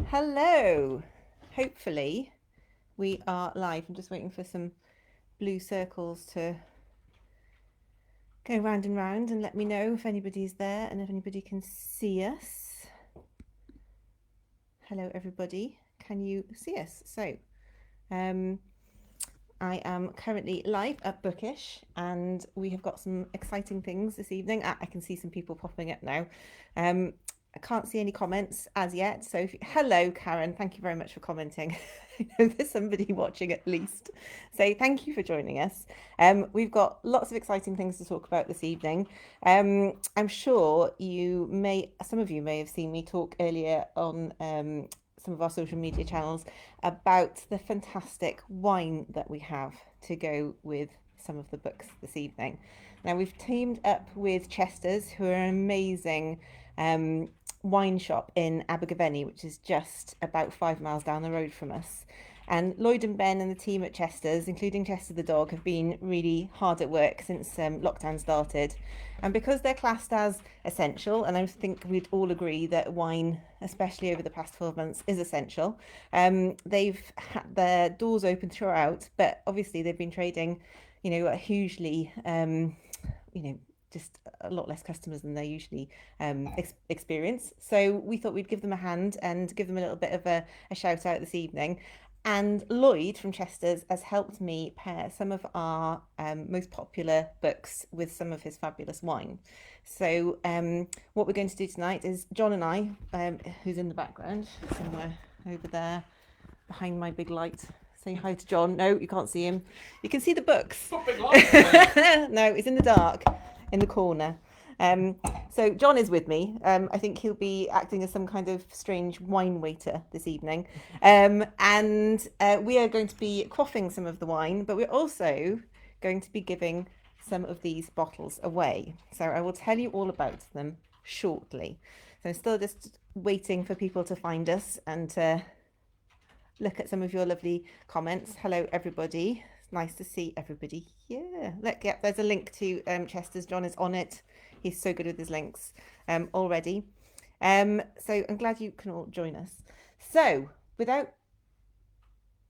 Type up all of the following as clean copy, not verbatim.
Hello. Hopefully we are live. I'm just waiting for some blue circles to go round and round and let me know if anybody's there and if anybody can see us. Hello everybody. Can you see us? So I am currently live at Bookish and we have got some exciting things this evening. I can see some people popping up now. I can't see any comments as yet. So, hello, Karen. Thank you very much for commenting. I know there's somebody watching at least. So, thank you for joining us. We've got lots of exciting things to talk about this evening. I'm sure some of you may have seen me talk earlier on some of our social media channels about the fantastic wine that we have to go with some of the books this evening. Now, we've teamed up with Chester's, who are an amazing wine shop in Abergavenny, which is just about 5 miles down the road from us. And Lloyd and Ben and the team at Chester's, including Chester the dog, have been really hard at work since lockdown started. And because they're classed as essential, and I think we'd all agree that wine, especially over the past 12 months, is essential, they've had their doors open throughout, but obviously they've been trading, hugely, just a lot less customers than they usually experience. So we thought we'd give them a hand and give them a little bit of a shout out this evening. And Lloyd from Chester's has helped me pair some of our most popular books with some of his fabulous wine. So what we're going to do tonight is John and I, who's in the background somewhere over there behind my big light. Say hi to John. No, you can't see him. You can see the books. No, he's in the dark in the corner. So John is with me. I think he'll be acting as some kind of strange wine waiter this evening. And we are going to be quaffing some of the wine, but we're also going to be giving some of these bottles away. So I will tell you all about them shortly. So I'm still just waiting for people to find us and to look at some of your lovely comments. Hello, everybody. It's nice to see everybody here. Look, yeah, there's a link to Chester's. John is on it. He's so good with his links already. So I'm glad you can all join us. So without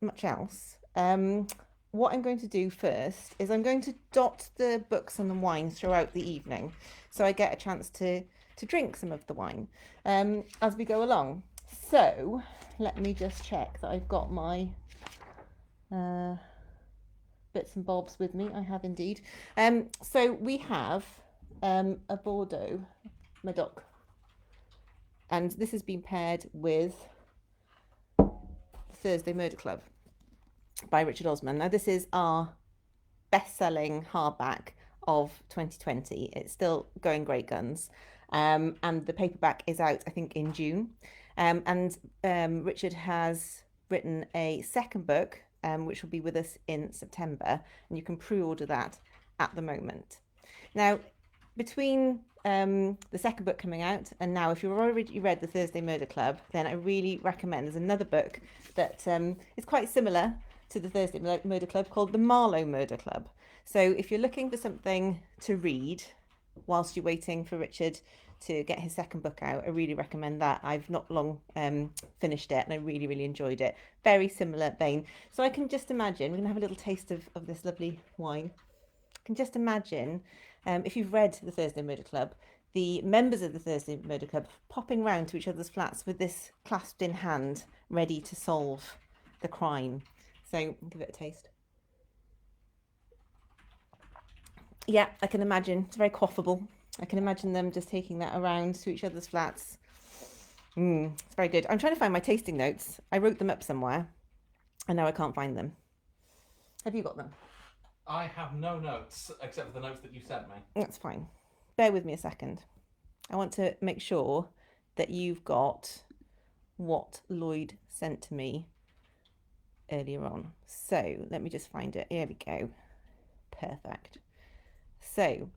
much else, what I'm going to do first is I'm going to dot the books and the wine throughout the evening, so I get a chance to drink some of the wine as we go along. So let me just check that I've got my bits and bobs with me. I have indeed. So we have a Bordeaux Medoc, and this has been paired with Thursday Murder Club by Richard Osman. Now this is our best-selling hardback of 2020. It's still going great guns, and the paperback is out I think in June. Richard has written a second book which will be with us in September, and you can pre-order that at the moment. Now, between the second book coming out and now, if you've already read the Thursday Murder Club, then I really recommend, there's another book that is quite similar to the Thursday Murder Club called the Marlow Murder Club. So if you're looking for something to read whilst you're waiting for Richard to get his second book out, I really recommend that. I've not long finished it and I really, really enjoyed it. Very similar vein. So I can just imagine, we're going to have a little taste of this lovely wine. I can just imagine, if you've read the Thursday Murder Club, the members of the Thursday Murder Club popping round to each other's flats with this clasped in hand, ready to solve the crime. So give it a taste. Yeah, I can imagine. It's very quaffable. I can imagine them just taking that around to each other's flats. It's very good. I'm trying to find my tasting notes. I wrote them up somewhere, and now I can't find them. Have you got them? I have no notes, except for the notes that you sent me. That's fine. Bear with me a second. I want to make sure that you've got what Lloyd sent to me earlier on. So let me just find it. Here we go. Perfect. So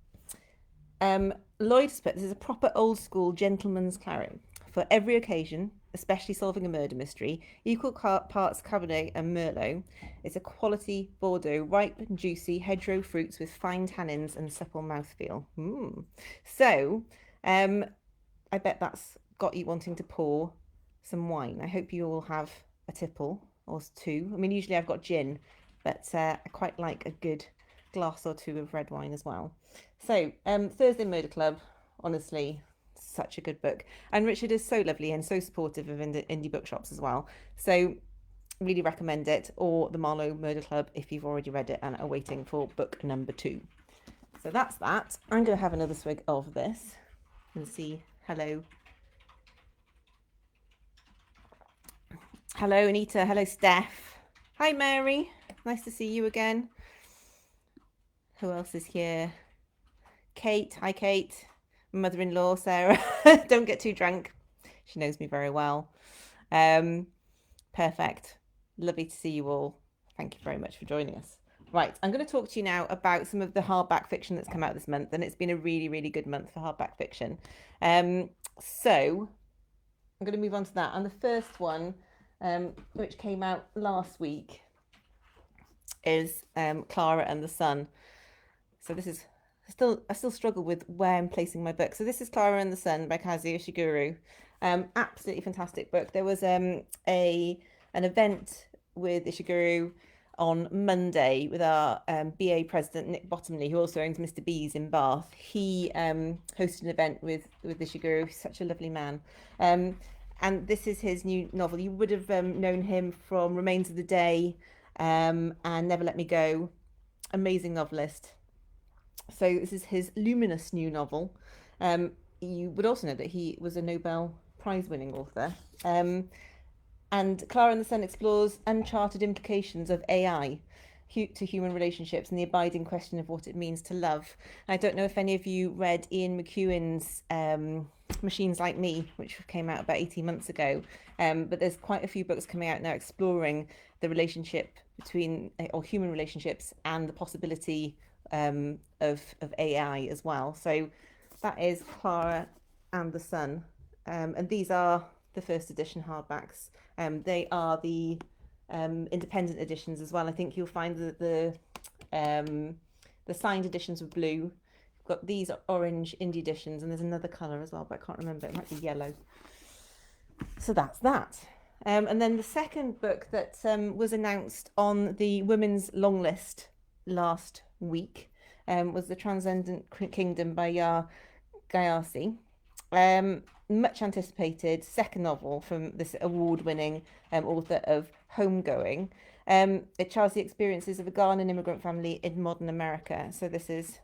Lloyd has put, this is a proper old school gentleman's claret. For every occasion, especially solving a murder mystery, equal parts Cabernet and Merlot. It's a quality Bordeaux, ripe and juicy hedgerow fruits with fine tannins and supple mouthfeel. So I bet that's got you wanting to pour some wine. I hope you all have a tipple or two. I mean, usually I've got gin, but I quite like a good glass or two of red wine as well. So, Thursday Murder Club, honestly, such a good book. And Richard is so lovely and so supportive of indie bookshops as well. So, really recommend it, or the Marlow Murder Club if you've already read it and are waiting for book number 2. So that's that. I'm going to have another swig of this and see. Hello. Hello, Anita. Hello, Steph. Hi, Mary. Nice to see you again. Who else is here? Kate. Hi, Kate. Mother-in-law, Sarah. Don't get too drunk. She knows me very well. Perfect. Lovely to see you all. Thank you very much for joining us. Right, I'm going to talk to you now about some of the hardback fiction that's come out this month, and it's been a really, really good month for hardback fiction. So I'm going to move on to that. And the first one, which came out last week, is Clara and the Sun. So this is I still struggle with where I'm placing my book. So this is Clara and the Sun by Kazushiguru. Absolutely fantastic book. There was an event with Ishiguro on Monday with our BA president Nick Bottomley, who also owns Mr. B's in Bath. He hosted an event with Ishiguro. He's such a lovely man. And this is his new novel. You would have known him from Remains of the Day and Never Let Me Go. Amazing novelist. So this is his luminous new novel. You would also know that he was a Nobel Prize-winning author. And Clara and the Sun explores uncharted implications of AI to human relationships and the abiding question of what it means to love. I don't know if any of you read Ian McEwan's Machines Like Me, which came out about 18 months ago. But there's quite a few books coming out now exploring the relationship between, or human relationships, and the possibility of AI as well. So that is Clara and the Sun. And these are the first edition hardbacks. They are the independent editions as well. I think you'll find that the signed editions were blue. We've got these orange indie editions, and there's another colour as well, but I can't remember. It might be yellow. So that's that. And then the second book that was announced on the women's long list last week was the Transcendent Kingdom by Yaa Gyasi. Much anticipated second novel from this award-winning author of Homegoing. It charts the experiences of a Ghanaian immigrant family in modern America. So this is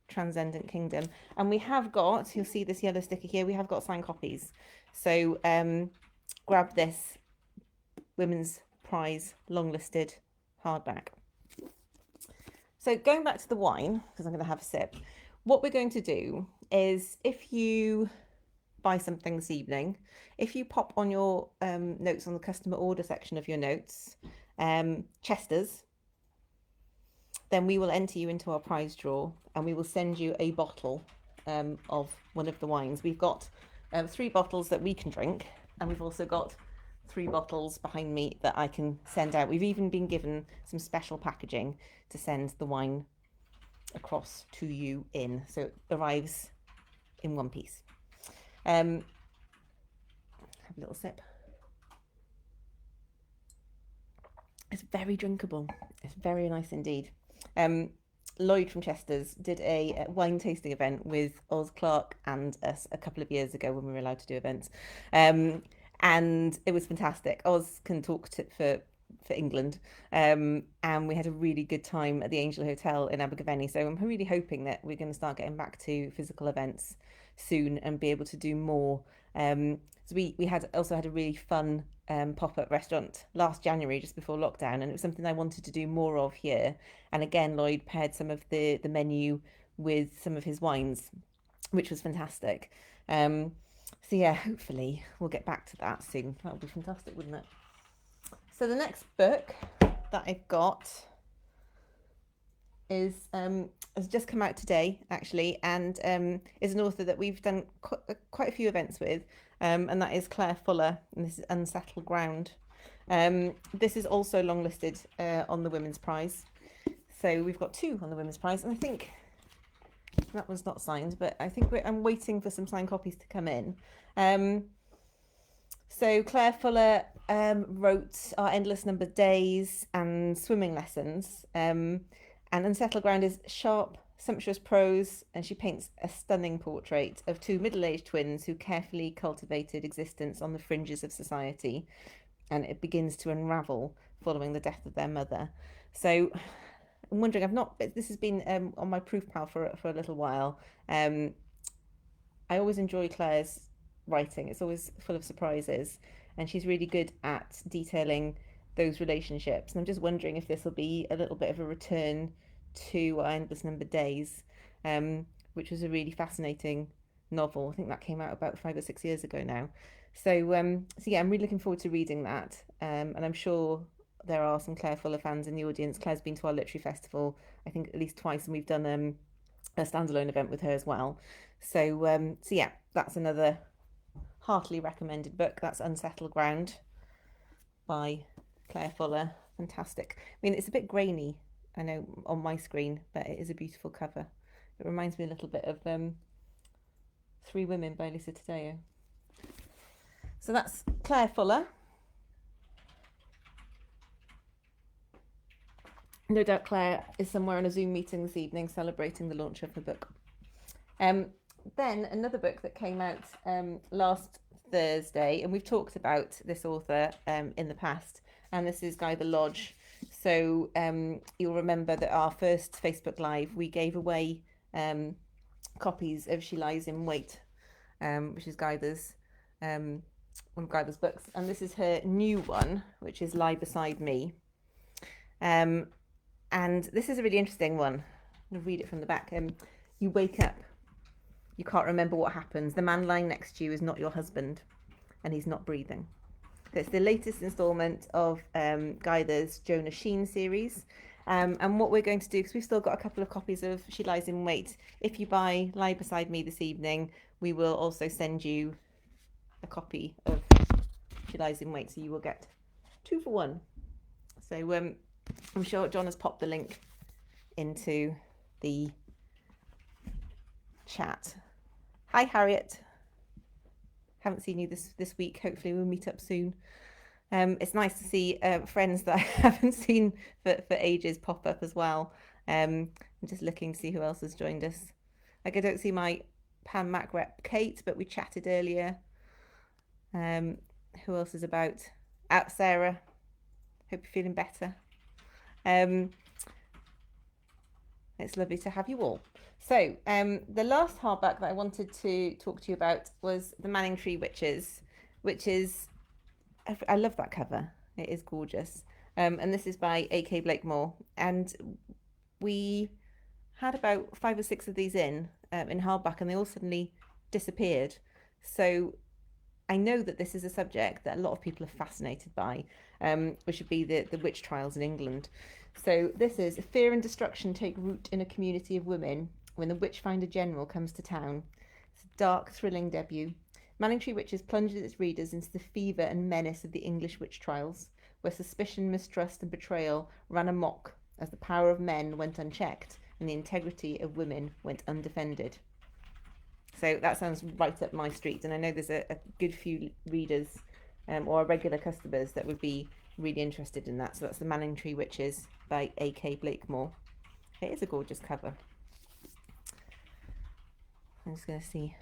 Transcendent Kingdom. And we have got, you'll see this yellow sticker here, we have got signed copies. So grab this Women's Prize long-listed hardback. So going back to the wine, because I'm going to have a sip, what we're going to do is, if you buy something this evening, if you pop on your notes on the customer order section of your notes, Chester's, then we will enter you into our prize draw and we will send you a bottle of one of the wines. We've got 3 bottles that we can drink, and we've also got 3 bottles behind me that I can send out. We've even been given some special packaging to send the wine across to you in, so it arrives in one piece. Have a little sip. It's very drinkable. It's very nice indeed. Lloyd from Chester's did a wine tasting event with Oz Clarke and us a couple of years ago when we were allowed to do events. And it was fantastic. Oz can talk for England. And we had a really good time at the Angel Hotel in Abergavenny. So I'm really hoping that we're going to start getting back to physical events soon and be able to do more. So we also had a really fun pop-up restaurant last January, just before lockdown, and it was something I wanted to do more of here. And again, Lloyd paired some of the menu with some of his wines, which was fantastic. So yeah, hopefully we'll get back to that soon. That would be fantastic, wouldn't it? So the next book that I've got is has just come out today, actually, and is an author that we've done quite a few events with, and that is Claire Fuller, and this is Unsettled Ground. This is also long-listed on the Women's Prize. So we've got 2 on the Women's Prize, and I think that one's not signed, but I think I'm waiting for some signed copies to come in. So Claire Fuller wrote Our Endless Number of Days and Swimming Lessons. And Unsettled Ground is sharp, sumptuous prose, and she paints a stunning portrait of two middle-aged twins who carefully cultivated existence on the fringes of society, and it begins to unravel following the death of their mother. So I'm wondering, this has been on my proof pile for a little while. I always enjoy Claire's writing. It's always full of surprises, and she's really good at detailing those relationships. And I'm just wondering if this will be a little bit of a return to Our Endless Number of Days, which was a really fascinating novel. I think that came out about 5 or 6 years ago now. So yeah, I'm really looking forward to reading that. And I'm sure there are some Claire Fuller fans in the audience. Claire's been to our literary festival, I think at least twice, and we've done a standalone event with her as well. So yeah, that's another heartily recommended book. That's Unsettled Ground by Claire Fuller. Fantastic. I mean, it's a bit grainy, I know, on my screen, but it is a beautiful cover. It reminds me a little bit of Three Women by Lisa Taddeo. So that's Claire Fuller. No doubt Claire is somewhere in a Zoom meeting this evening celebrating the launch of her book. Then another book that came out last Thursday, and we've talked about this author in the past, and this is Guy the Lodge. So you'll remember that our first Facebook Live, we gave away copies of She Lies in Wait, which is Guyther's, one of Guyther's books, and this is her new one, which is Lie Beside Me. And this is a really interesting one. I'm going to read it from the back. You wake up. You can't remember what happens. The man lying next to you is not your husband, and he's not breathing. It's the latest instalment of Guyther's Jonah Sheen series. And what we're going to do, because we've still got a couple of copies of She Lies in Wait, if you buy Lie Beside Me this evening, we will also send you a copy of She Lies in Wait, so you will get 2 for 1. So I'm sure John has popped the link into the chat. Hi, Harriet. Haven't seen you this week. Hopefully we'll meet up soon. It's nice to see friends that I haven't seen for ages pop up as well. I'm just looking to see who else has joined us. Like, I don't see my Pan Mac rep Kate, but we chatted earlier. Who else is about? Out Sarah. Hope you're feeling better. It's lovely to have you all. So the last hardback that I wanted to talk to you about was The Manningtree Witches, which is, I love that cover. It is gorgeous. And this is by A.K. Blakemore. And we had about 5 or 6 of these in hardback, and they all suddenly disappeared. So I know that this is a subject that a lot of people are fascinated by, which would be the witch trials in England. So this is Fear and destruction take root in a community of women when the Witchfinder General comes to town. It's a dark, thrilling debut. Manningtree Witches plunges its readers into the fever and menace of the English witch trials, where suspicion, mistrust and betrayal ran amok as the power of men went unchecked and the integrity of women went undefended. So that sounds right up my street, and I know there's a good few readers or regular customers that would be really interested in that. So that's The Manningtree Witches by A.K. Blakemore. It is a gorgeous cover. I'm just going to see.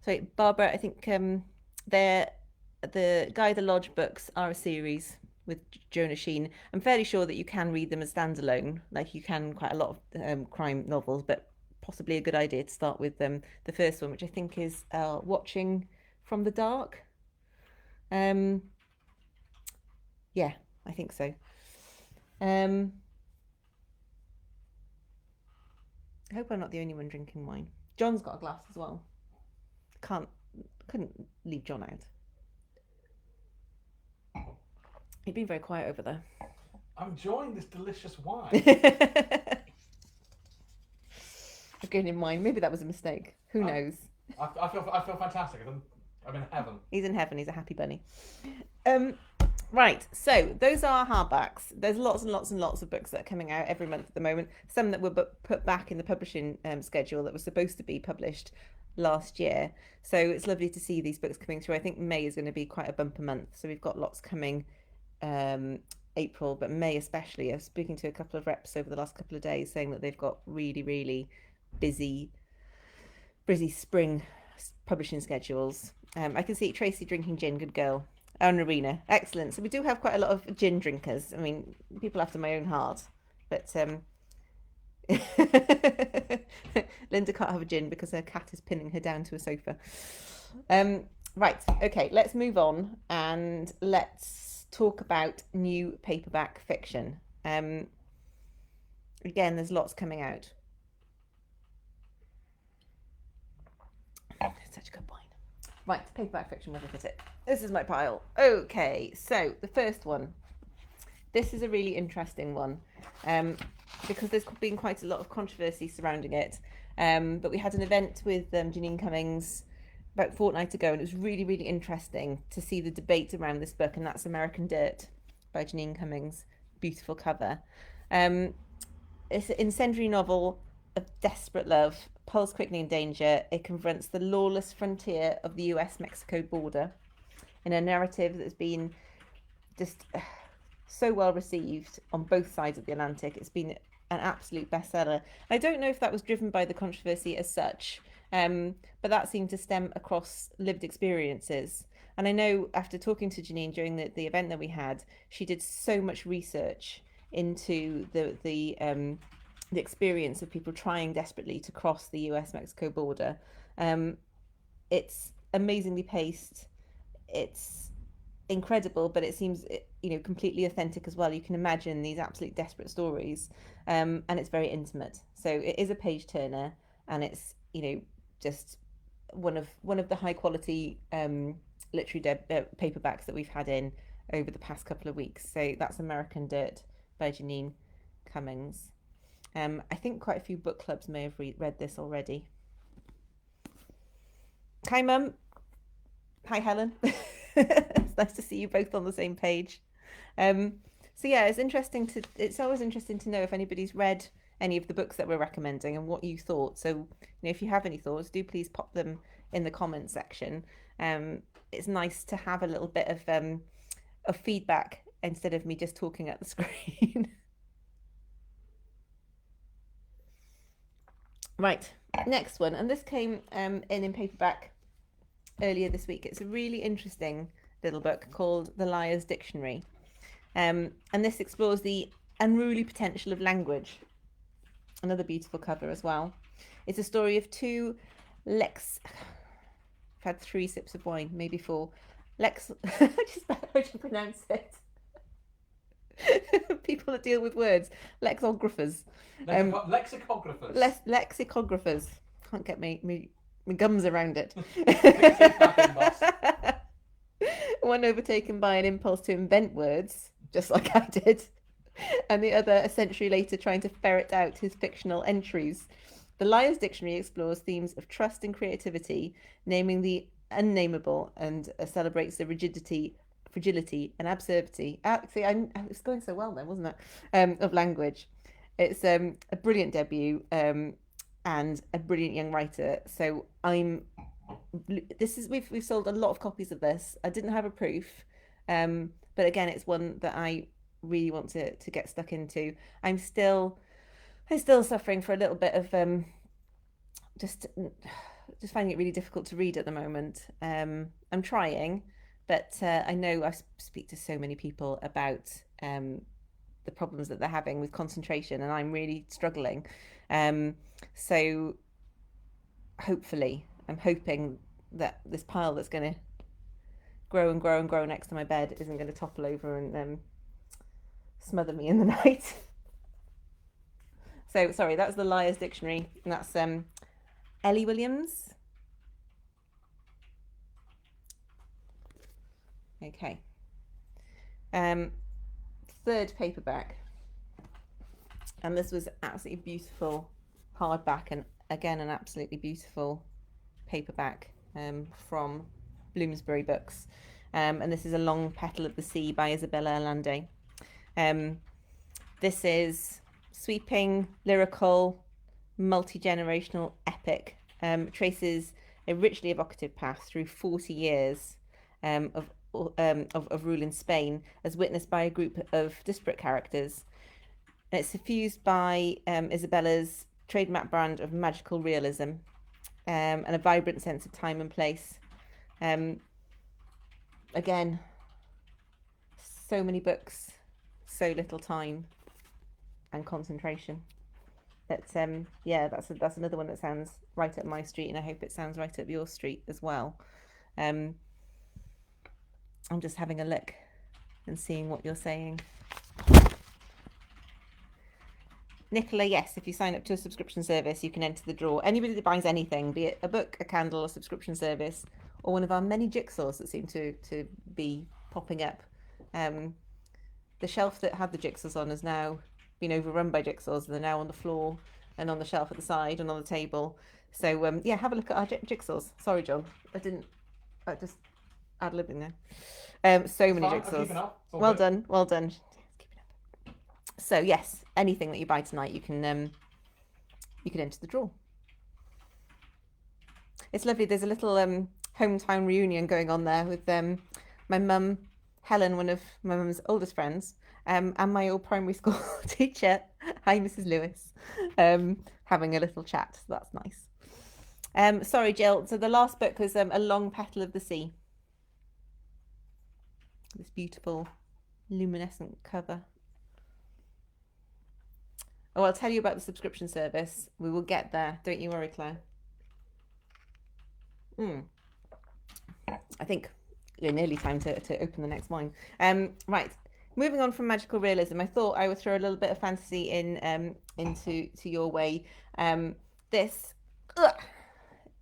So Barbara, I think the Guy the Lodge books are a series with Jonah Sheen. I'm fairly sure that you can read them as standalone, like you can quite a lot of crime novels, but possibly a good idea to start with the first one, which I think is Watching from the Dark. Yeah, I think so. I hope I'm not the only one drinking wine. John's got a glass as well. Couldn't leave John out. You've been very quiet over there. I'm enjoying this delicious wine. I've given him wine. Maybe that was a mistake. Who knows? I feel fantastic. I'm in heaven. He's in heaven. He's a happy bunny. Right, so those are hardbacks. There's lots and lots and lots of books that are coming out every month at the moment. Some that were put back in the publishing schedule that was supposed to be published last year. So it's lovely to see these books coming through. I think May is going to be quite a bumper month. So we've got lots coming April, but May especially. I was speaking to a couple of reps over the last couple of days saying that they've got really, really busy spring publishing schedules. I can see Tracy drinking gin, good girl. Oh, Narina, excellent. So we do have quite a lot of gin drinkers. I mean, people after my own heart. But Linda can't have a gin because her cat is pinning her down to a sofa. Right, okay, let's move on and let's talk about new paperback fiction. Again, there's lots coming out. Such a good point. Right, paperback fiction, where did I put it? This is my pile. Okay, so the first one. This is a really interesting one because there's been quite a lot of controversy surrounding it. But we had an event with Janine Cummings about a fortnight ago, and it was really, really interesting to see the debate around this book, and that's American Dirt by Janine Cummings. Beautiful cover. It's an incendiary novel of desperate love, pulse quickly in danger. It confronts the lawless frontier of the US-Mexico border in a narrative that's been just so well received on both sides of the Atlantic. It's been an absolute bestseller. I don't know if that was driven by the controversy as such, but that seemed to stem across lived experiences. And I know after talking to Janine during the event that we had, she did so much research into the experience of people trying desperately to cross the US-Mexico border. It's amazingly paced. It's incredible, but it seems completely authentic as well. You can imagine these absolute desperate stories, and it's very intimate. So it is a page turner, and it's just one of the high quality literary paperbacks that we've had in over the past couple of weeks. So that's American Dirt by Janine Cummings. I think quite a few book clubs may have read this already. Hi, Mum. Hi, Helen. It's nice to see you both on the same page. So yeah, it's always interesting to know if anybody's read any of the books that we're recommending and what you thought. So if you have any thoughts, do please pop them in the comments section. It's nice to have a little bit of feedback instead of me just talking at the screen. Right, next one, and this came in paperback earlier this week. It's a really interesting little book called The Liar's Dictionary, and this explores the unruly potential of language. Another beautiful cover as well. It's a story of two I've had 3 sips of wine, maybe 4. Just about how to pronounce it. People that deal with words, lexicographers. Lexicographers. Lexicographers. Can't get my gums around it. One overtaken by an impulse to invent words, just like I did, and the other a century later trying to ferret out his fictional entries. The Liar's Dictionary explores themes of trust and creativity, naming the unnameable, and celebrates the fragility and absurdity. See, it's going so well then, wasn't it? Of language. It's a brilliant debut and a brilliant young writer. So we've sold a lot of copies of this. I didn't have a proof, but again, it's one that I really want to get stuck into. I'm still suffering for a little bit of just finding it really difficult to read at the moment. I'm trying. But I know I speak to so many people about the problems that they're having with concentration, and I'm really struggling. So hopefully, I'm hoping that this pile that's going to grow and grow and grow next to my bed isn't going to topple over and smother me in the night. So, sorry, that was The Liar's Dictionary, and that's Ellie Williams. Okay. Third paperback, and this was absolutely beautiful hardback, and again an absolutely beautiful paperback from Bloomsbury Books, and this is A Long Petal of the Sea by Isabella Allende. This is sweeping, lyrical, multi-generational epic. Traces a richly evocative path through 40 years of rule in Spain, as witnessed by a group of disparate characters. And it's suffused by Isabella's trademark brand of magical realism and a vibrant sense of time and place. Again, so many books, so little time and concentration. That's that's another one that sounds right up my street, and I hope it sounds right up your street as well. I'm just having a look and seeing what you're saying. Nicola, yes, if you sign up to a subscription service, you can enter the draw. Anybody that buys anything, be it a book, a candle, a subscription service, or one of our many jigsaws that seem to be popping up. The shelf that had the jigsaws on has now been overrun by jigsaws. They're now on the floor and on the shelf at the side and on the table. So have a look at our jigsaws. Sorry, John, I just ad-libbing there. So many jigsaws. Well done. So yes, anything that you buy tonight, you can enter the draw. It's lovely. There's a little hometown reunion going on there with my mum, Helen, one of my mum's oldest friends, and my old primary school teacher, hi Mrs. Lewis, having a little chat. So that's nice. Sorry, Jill. So the last book was A Long Petal of the Sea. This beautiful luminescent cover. Oh, I'll tell you about the subscription service. We will get there. Don't you worry, Claire. I think nearly time to open the next wine. Right. Moving on from magical realism, I thought I would throw a little bit of fantasy into your way. This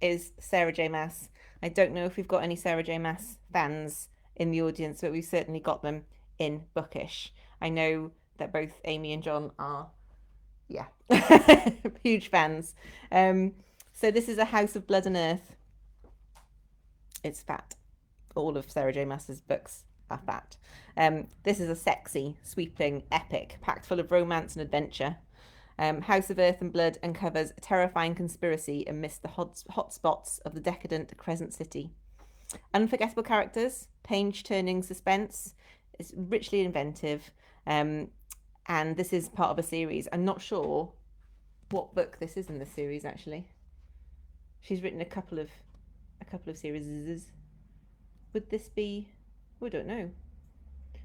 is Sarah J Maas. I don't know if we've got any Sarah J Maas fans in the audience, but we've certainly got them in Bookish. I know that both Amy and John are huge fans. So this is A House of Blood and Earth. It's fat. All of Sarah J Maas's books are fat. This is a sexy, sweeping epic packed full of romance and adventure. House of Earth and Blood uncovers a terrifying conspiracy amidst the hot spots of the decadent Crescent city. Unforgettable characters, page-turning suspense. It's richly inventive. And this is part of a series. I'm not sure what book this is in the series, actually. She's written a couple of series. Would this be? We don't know.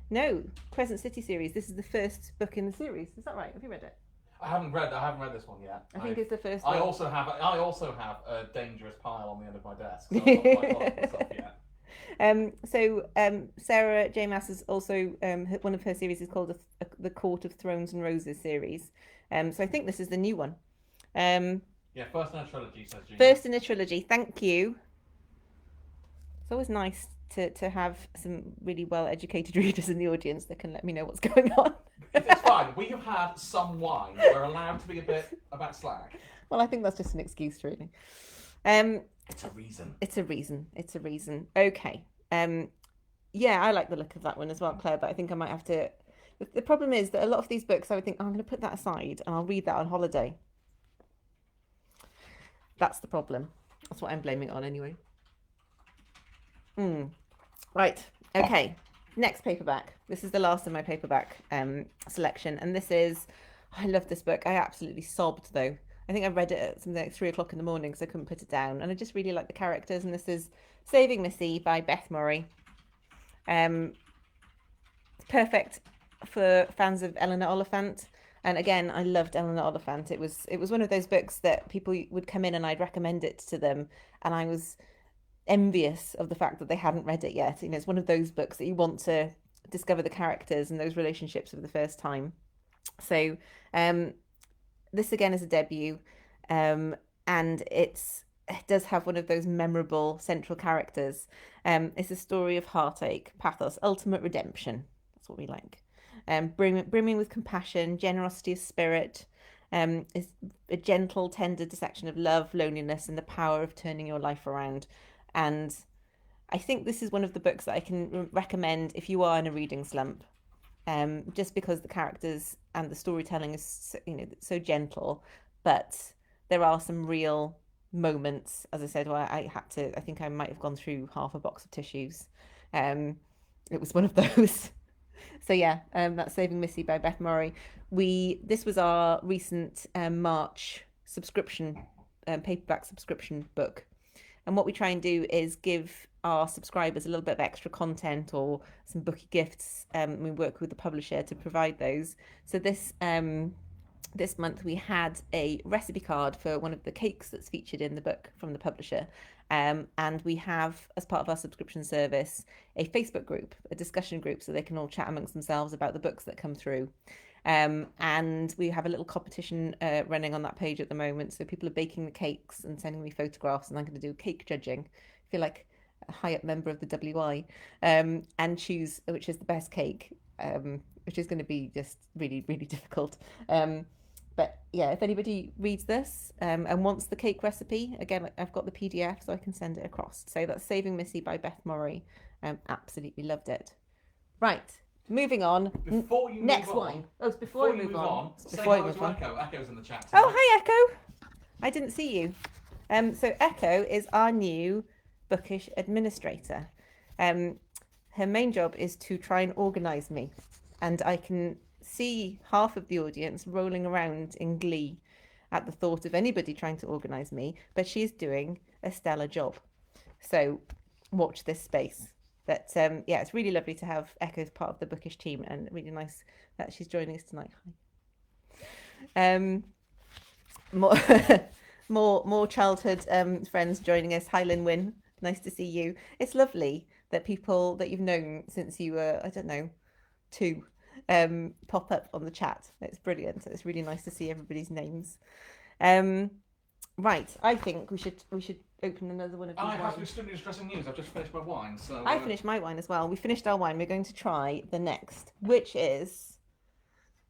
No, Crescent City series. This is the first book in the series. Is that right? Have you read it? I haven't read this one yet. I think it's the first one. I also have a dangerous pile on the end of my desk. So I've not quite got myself yet. Sarah J Maas is also one of her series is called the Court of Thrones and Roses series. So I think this is the new one. First in a trilogy, says Janine. First in a trilogy. Thank you. It's always nice to have some really well-educated readers in the audience that can let me know what's going on. It's fine. We have had some wine. We're allowed to be a bit about slack. Well, I think that's just an excuse, really. It's a reason. It's a reason. Okay. I like the look of that one as well, Claire, but I think I might have to... The problem is that a lot of these books, I would think, I'm going to put that aside and I'll read that on holiday. That's the problem. That's what I'm blaming it on anyway. Right. Okay. Next paperback. This is the last of my paperback selection. And this is... I love this book. I absolutely sobbed, though. I think I read it at something like 3 o'clock in the morning, so I couldn't put it down. And I just really like the characters. And this is Saving Missy by Beth Murray. Perfect for fans of Eleanor Oliphant. And again, I loved Eleanor Oliphant. It was one of those books that people would come in and I'd recommend it to them. And I was envious of the fact that they hadn't read it yet. It's one of those books that you want to discover the characters and those relationships for the first time. So this again is a debut, and it does have one of those memorable central characters. It's a story of heartache, pathos, ultimate redemption. That's what we like. Brimming with compassion, generosity of spirit. Is a gentle, tender dissection of love, loneliness, and the power of turning your life around. And I think this is one of the books that I can recommend if you are in a reading slump. Just because the characters and the storytelling is so gentle, but there are some real moments, as I said, where I think I might have gone through half a box of tissues. It was one of those. So yeah, that's Saving Missy by Beth Murray. This was our recent March subscription, paperback subscription book. And what we try and do is give our subscribers a little bit of extra content or some booky gifts. We work with the publisher to provide those. So this month we had a recipe card for one of the cakes that's featured in the book from the publisher. And we have, as part of our subscription service, a Facebook group, a discussion group, so they can all chat amongst themselves about the books that come through. And we have a little competition running on that page at the moment. So people are baking the cakes and sending me photographs, and I'm going to do cake judging. I feel like a high up member of the WI, and choose which is the best cake, which is going to be just really, really difficult. But yeah, if anybody reads this and wants the cake recipe, again, I've got the PDF, so I can send it across. So that's Saving Missy by Beth Murray. Absolutely loved it. Right. Moving on. Before you Next move one. on, Oh, it's before we move on. Before you move on. Echo. Echo's in the chat tonight. Oh, hi, Echo. I didn't see you. So Echo is our new bookish administrator. Her main job is to try and organise me, and I can see half of the audience rolling around in glee at the thought of anybody trying to organise me, but she's doing a stellar job. So watch this space. But yeah, it's really lovely to have Echo as part of the bookish team, and really nice that she's joining us tonight. Hi. More childhood friends joining us. Hi, Lynn Wynn. Nice to see you. It's lovely that people that you've known since you were, I don't know, 2, pop up on the chat. It's brilliant. It's really nice to see everybody's names. Right, I think we should open another one of these. I have to still distressing news. I've just finished my wine, so I finished my wine as well. We finished our wine. We're going to try the next, which is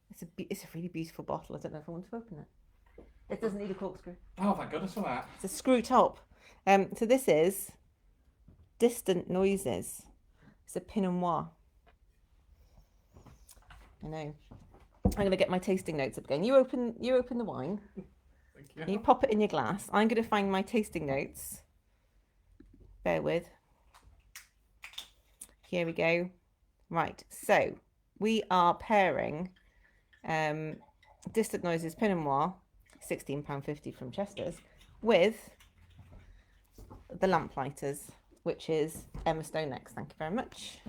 it's a really beautiful bottle. I don't know if I want to open it. It doesn't need a corkscrew. Oh, thank goodness for that. It's a screw top. So this is Distant Noises. It's a Pinot Noir. I know. I'm going to get my tasting notes up again. You open the wine. Thank you. You pop it in your glass. I'm going to find my tasting notes. Bear with. Here we go. Right. So we are pairing Distant Noises Pinot Noir, £16.50 from Chester's, with the Lamplighters, which is Emma Stonex. Thank you very much.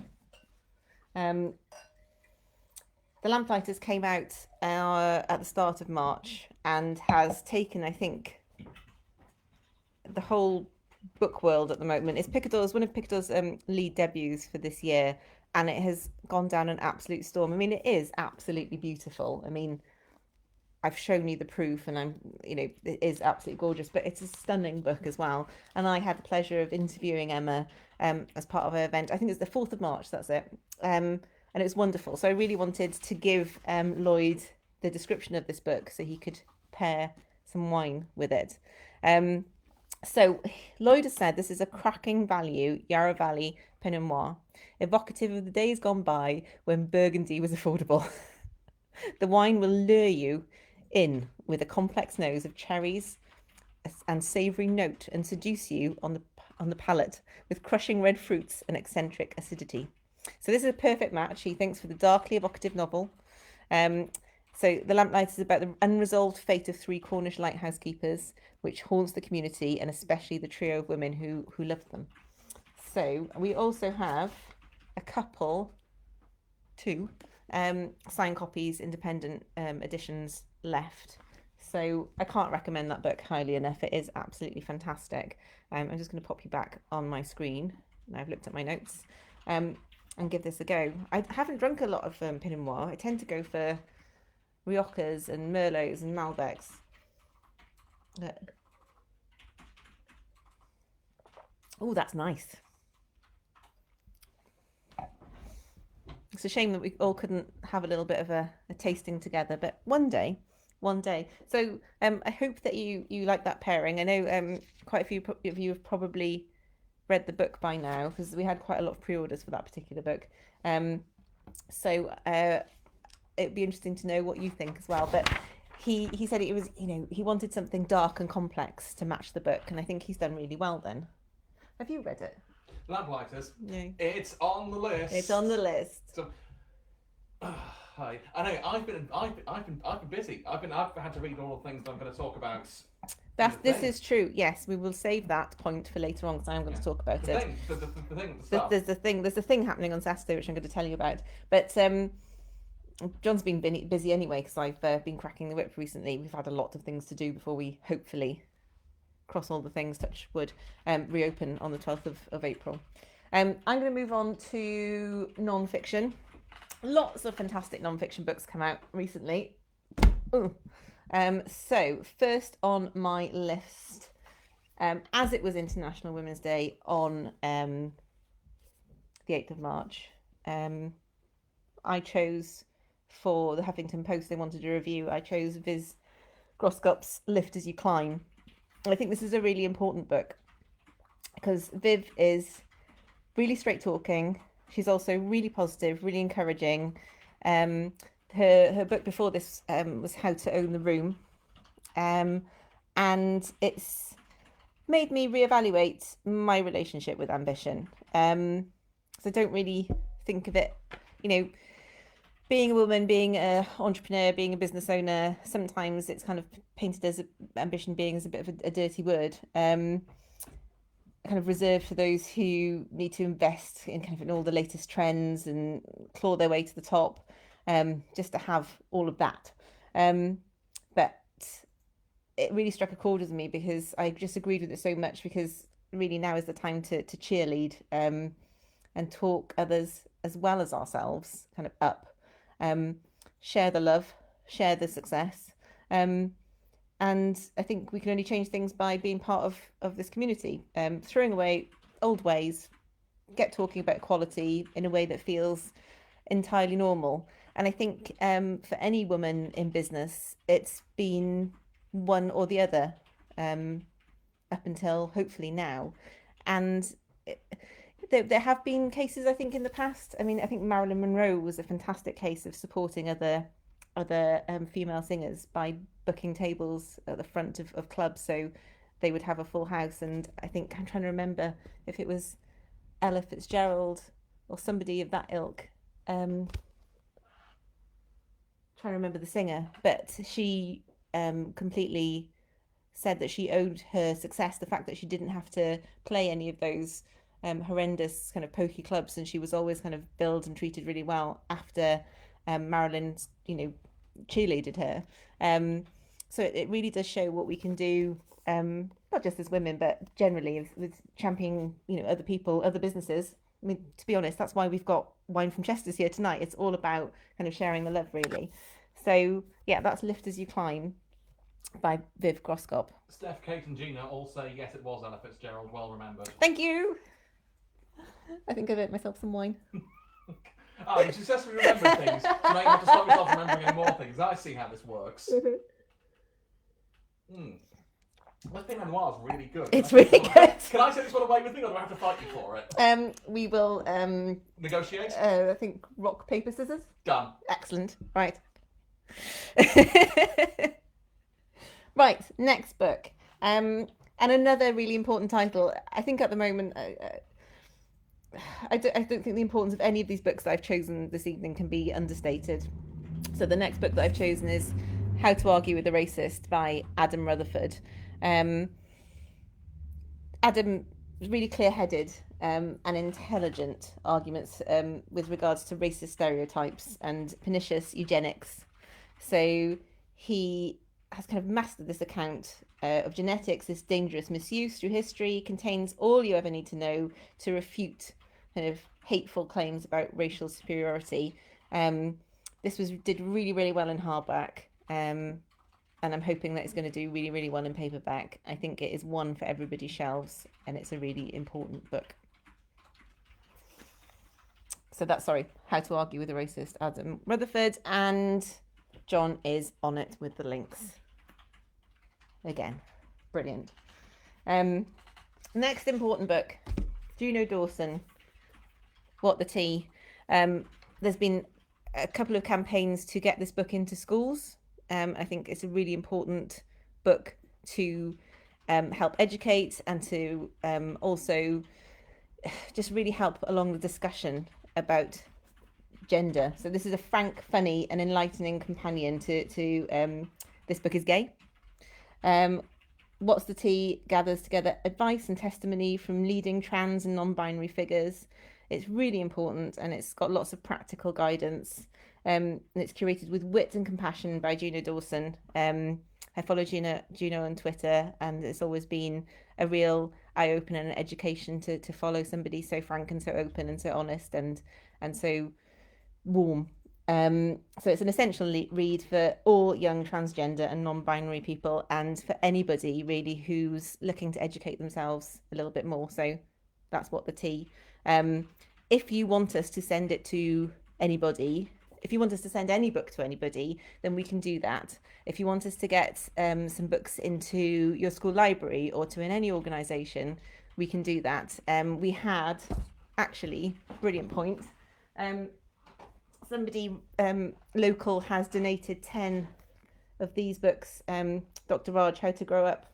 The Lamplighters came out at the start of March and has taken, I think, the whole book world at the moment. It's one of Picador's lead debuts for this year, and it has gone down an absolute storm. I mean, it is absolutely beautiful. I mean, I've shown you the proof, and it is absolutely gorgeous, but it's a stunning book as well. And I had the pleasure of interviewing Emma as part of her event. I think it's the 4th of March, that's it. And it was wonderful. So I really wanted to give Lloyd the description of this book so he could pair some wine with it. So Lloyd has said this is a cracking value Yarra Valley Pinot Noir, evocative of the days gone by when Burgundy was affordable. The wine will lure you in with a complex nose of cherries and savoury note and seduce you on the palate with crushing red fruits and eccentric acidity. So this is a perfect match, he thinks, for the darkly evocative novel. So The Lamplight is about the unresolved fate of 3 Cornish lighthouse keepers, which haunts the community and especially the trio of women who loved them. So we also have a couple, 2, signed copies, independent editions left. So I can't recommend that book highly enough. It is absolutely fantastic. I'm just going to pop you back on my screen. Now I've looked at my notes. And give this a go. I haven't drunk a lot of Pinot Noir. I tend to go for Riojas and Merlots and Malbecs. Oh, that's nice. It's a shame that we all couldn't have a little bit of a tasting together, but one day. So I hope that you like that pairing. I know quite a few of you have probably read the book by now because we had quite a lot of pre-orders for that particular book. So it'd be interesting to know what you think as well. But he said it was, he wanted something dark and complex to match the book, and I think he's done really well then. Have you read it? Lamplighters. No. It's on the list. It's on the list. So, hi. I know. I've been busy. I've had to read all the things that I'm going to talk about. This is true. Yes, we will save that point for later on because I'm going to talk about it. There's a thing happening on Saturday which I'm going to tell you about. But John's been busy anyway because I've been cracking the whip recently. We've had a lot of things to do before we hopefully cross all the things, touch wood, reopen on the 12th of April. I'm going to move on to non-fiction. Lots of fantastic non-fiction books come out recently. Ooh. So first on my list, as it was International Women's Day on the 8th of March, I chose for the Huffington Post, they wanted a review, I chose Viz Groskop's Lift As You Climb. I think this is a really important book because Viv is really straight talking. She's also really positive, really encouraging. Her book before this was How to Own the Room. And it's made me reevaluate my relationship with ambition. So I don't really think of it, being a woman, being an entrepreneur, being a business owner, sometimes it's kind of painted as ambition being as a bit of a dirty word. Kind of reserved for those who need to invest in all the latest trends and claw their way to the top, just to have all of that. But it really struck a chord with me because I just agreed with it so much, because really now is the time to cheerlead and talk others as well as ourselves kind of up. Share the love, share the success. And I think we can only change things by being part of this community, throwing away old ways, get talking about equality in a way that feels entirely normal. And I think for any woman in business, it's been one or the other up until hopefully now. And there have been cases, I think, in the past. I mean, I think Marilyn Monroe was a fantastic case of supporting other female singers by booking tables at the front of clubs so they would have a full house. And I think, I'm trying to remember if it was Ella Fitzgerald or somebody of that ilk. Trying to remember the singer, but she completely said that she owed her success the fact that she didn't have to play any of those horrendous kind of pokey clubs, and she was always kind of billed and treated really well after Marilyn, cheerleaded her. So it really does show what we can do, not just as women, but generally with championing, other people, other businesses. I mean, to be honest, that's why we've got Wine from Chester's here tonight. It's all about kind of sharing the love, really. So yeah, that's Lift As You Climb by Viv Groskop. Steph, Kate and Gina all say yes, it was Ella Fitzgerald. Well remembered. Thank you. I think I've earned myself some wine. You successfully remembered things. So now you have to stop yourself remembering any more things. I see how this works. That Pinot Noir is really good. It's really good. Can I take this one away with me, or do I have to fight you for it? We will negotiate. I think rock, paper, scissors. Done. Excellent. Right. Right. Next book. And another really important title. I think at the moment, I don't think the importance of any of these books that I've chosen this evening can be understated. So the next book that I've chosen is How to Argue with a Racist by Adam Rutherford. Adam was really clear-headed and intelligent arguments with regards to racist stereotypes and pernicious eugenics. So he has kind of mastered this account of genetics, this dangerous misuse through history, contains all you ever need to know to refute kind of hateful claims about racial superiority. This did really, really well in hardback. And I'm hoping that it's going to do really, really well in paperback. I think it is one for everybody's shelves, and it's a really important book. So that's, How to Argue with a Racist, Adam Rutherford, and John is on it with the links. Again, brilliant. Next important book, Juno Dawson, What the Tea. There's been a couple of campaigns to get this book into schools. I think it's a really important book to help educate and to also just really help along the discussion about gender. So this is a frank, funny, and enlightening companion to This Book is Gay. What's the Tea gathers together advice and testimony from leading trans and non-binary figures. It's really important, and it's got lots of practical guidance. And it's curated with wit and compassion by Juno Dawson. I follow Juno on Twitter, and it's always been a real eye-opener and education to follow somebody so frank and so open and so honest and so warm. So it's an essential read for all young transgender and non-binary people, and for anybody really who's looking to educate themselves a little bit more. So that's what the tea. If you want us to send it to anybody, if you want us to send any book to anybody, then we can do that. If you want us to get some books into your school library or to any organisation, we can do that. We had, actually, brilliant point. Somebody local has donated 10 of these books. Dr. Raj, How to Grow Up.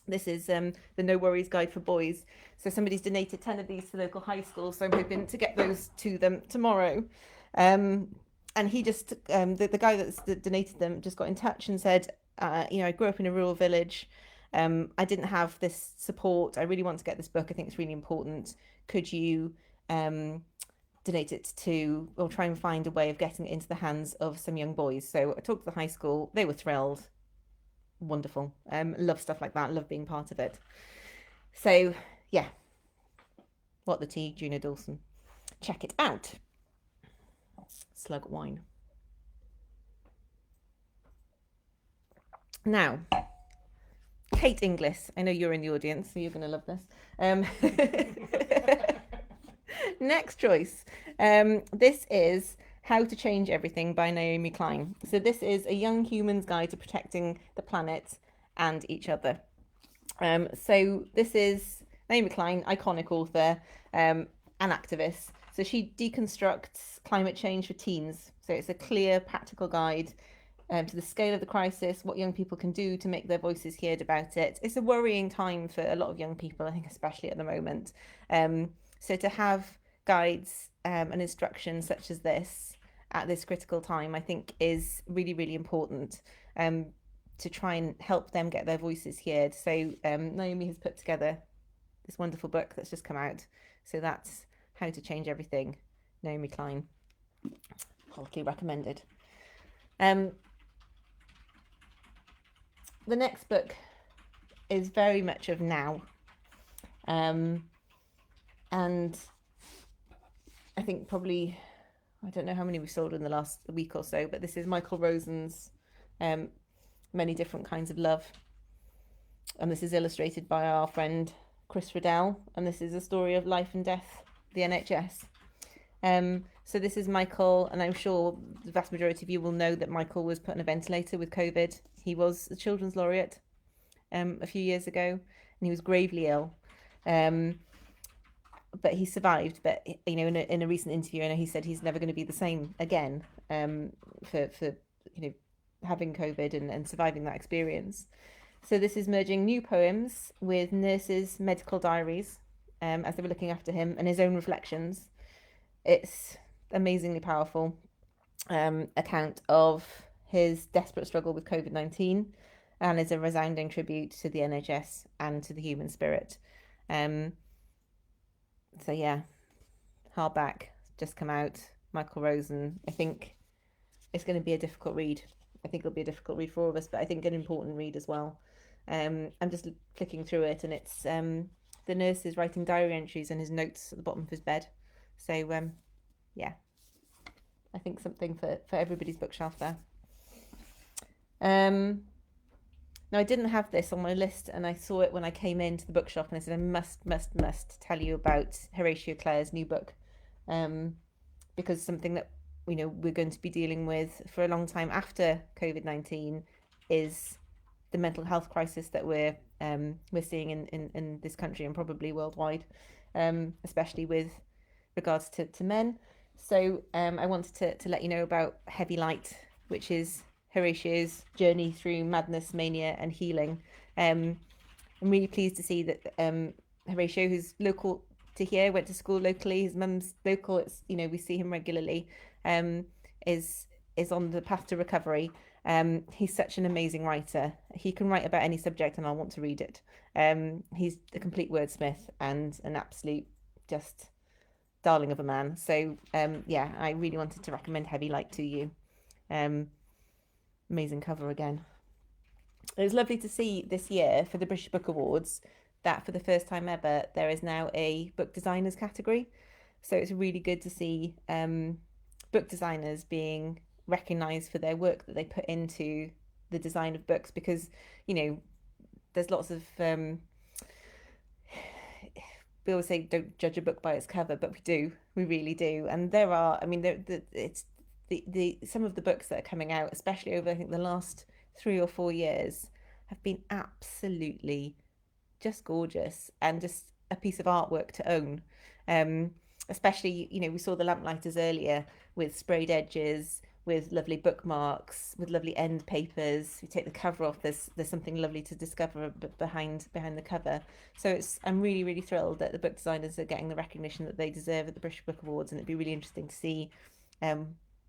This is the No Worries Guide for Boys. So somebody's donated 10 of these to local high school. So I'm hoping to get those to them tomorrow. And he just, the guy that donated them just got in touch and said, I grew up in a rural village. I didn't have this support. I really want to get this book. I think it's really important. Could you donate it to, or try and find a way of getting it into the hands of some young boys? So I talked to the high school. They were thrilled. Wonderful. Love stuff like that. Love being part of it. So yeah, What the Tea, Juno Dawson. Check it out. Slug wine. Now, Kate Inglis. I know you're in the audience, so you're going to love this. Next choice. This is How to Change Everything by Naomi Klein. So this is a young human's guide to protecting the planet and each other. So this is Naomi Klein, iconic author, an activist. So she deconstructs climate change for teens. So it's a clear, practical guide to the scale of the crisis, what young people can do to make their voices heard about it. It's a worrying time for a lot of young people, I think, especially at the moment. So to have guides and instructions such as this at this critical time, I think is really, really important to try and help them get their voices heard. So Naomi has put together this wonderful book that's just come out. So that's How to Change Everything, Naomi Klein. Hotly recommended. The next book is very much of now. And I think probably, I don't know how many we sold in the last week or so, but this is Michael Rosen's Many Different Kinds of Love. And this is illustrated by our friend Chris Riddell. And this is a story of life and death, the NHS. So this is Michael, and I'm sure the vast majority of you will know that Michael was put on a ventilator with COVID. He was a children's laureate a few years ago, and he was gravely ill. But he survived. But in a recent interview, I know he said he's never going to be the same again for having COVID and surviving that experience. So this is merging new poems with nurses' medical diaries as they were looking after him, and his own reflections. It's amazingly powerful account of his desperate struggle with COVID-19, and is a resounding tribute to the NHS and to the human spirit. So yeah, hardback, just come out. Michael Rosen. I think it's going to be a difficult read. I think it'll be a difficult read for all of us, but I think an important read as well. I'm just flicking through it, and it's the nurse is writing diary entries and his notes at the bottom of his bed. So yeah, I think something for everybody's bookshelf there. Now I didn't have this on my list, and I saw it when I came into the bookshop, and I said I must tell you about Horatio Clare's new book, because something that we're going to be dealing with for a long time after COVID-19 is the mental health crisis that we're seeing in this country and probably worldwide, especially with regards to men. So I wanted to let you know about Heavy Light, which is Horatio's journey through madness, mania, and healing. I'm really pleased to see that Horatio, who's local to here, went to school locally. His mum's local. It's, you know, we see him regularly. Um, is on the path to recovery. He's such an amazing writer. He can write about any subject, and I'll want to read it. He's a complete wordsmith and an absolute just darling of a man. So yeah, I really wanted to recommend Heavy Light to you. Amazing cover again. It was lovely to see this year for the British Book Awards that for the first time ever there is now a book designers category. So it's really good to see book designers being recognised for their work that they put into the design of books, because, you know, there's lots of we always say don't judge a book by its cover, but we really do. And there are, I mean, it's the some of the books that are coming out, especially over, I think, the last 3 or 4 years, have been absolutely just gorgeous and just a piece of artwork to own. Especially, you know, we saw the Lamplighters earlier with sprayed edges, with lovely bookmarks, with lovely end papers. You take the cover off, there's something lovely to discover behind the cover. So I'm really thrilled that the book designers are getting the recognition that they deserve at the British Book Awards, and it'd be really interesting to see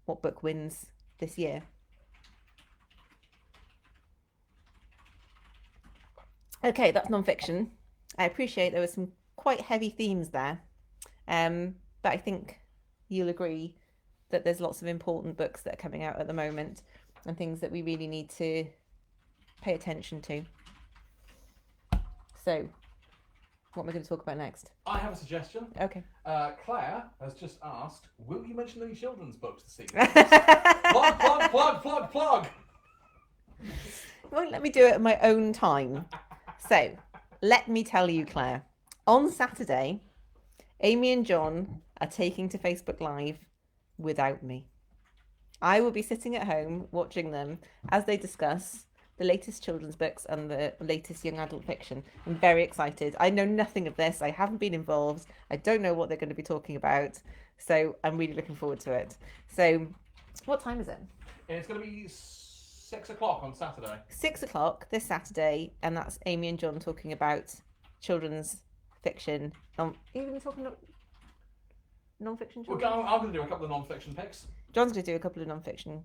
what book wins this year. Okay, that's non-fiction. I appreciate there were some quite heavy themes there, but I think you'll agree that there's lots of important books that are coming out at the moment and things that we really need to pay attention to. So, what am I going to talk about next? I have a suggestion. Okay. Claire has just asked, will you mention any children's books this evening? Plug! Won't let me do it at my own time. So, let me tell you, Claire, on Saturday, Amy and John are taking to Facebook Live without me. I will be sitting at home watching them as they discuss the latest children's books and the latest young adult fiction. I'm very excited. I know nothing of this. I haven't been involved. I don't know what they're going to be talking about. So I'm really looking forward to it. So what time is it? It's going to be 6 o'clock on Saturday. 6 o'clock this Saturday, and that's Amy and John talking about children's fiction. Are you going to be talking non-fiction children? I'm going to do a couple of non-fiction picks. John's going to do a couple of non-fiction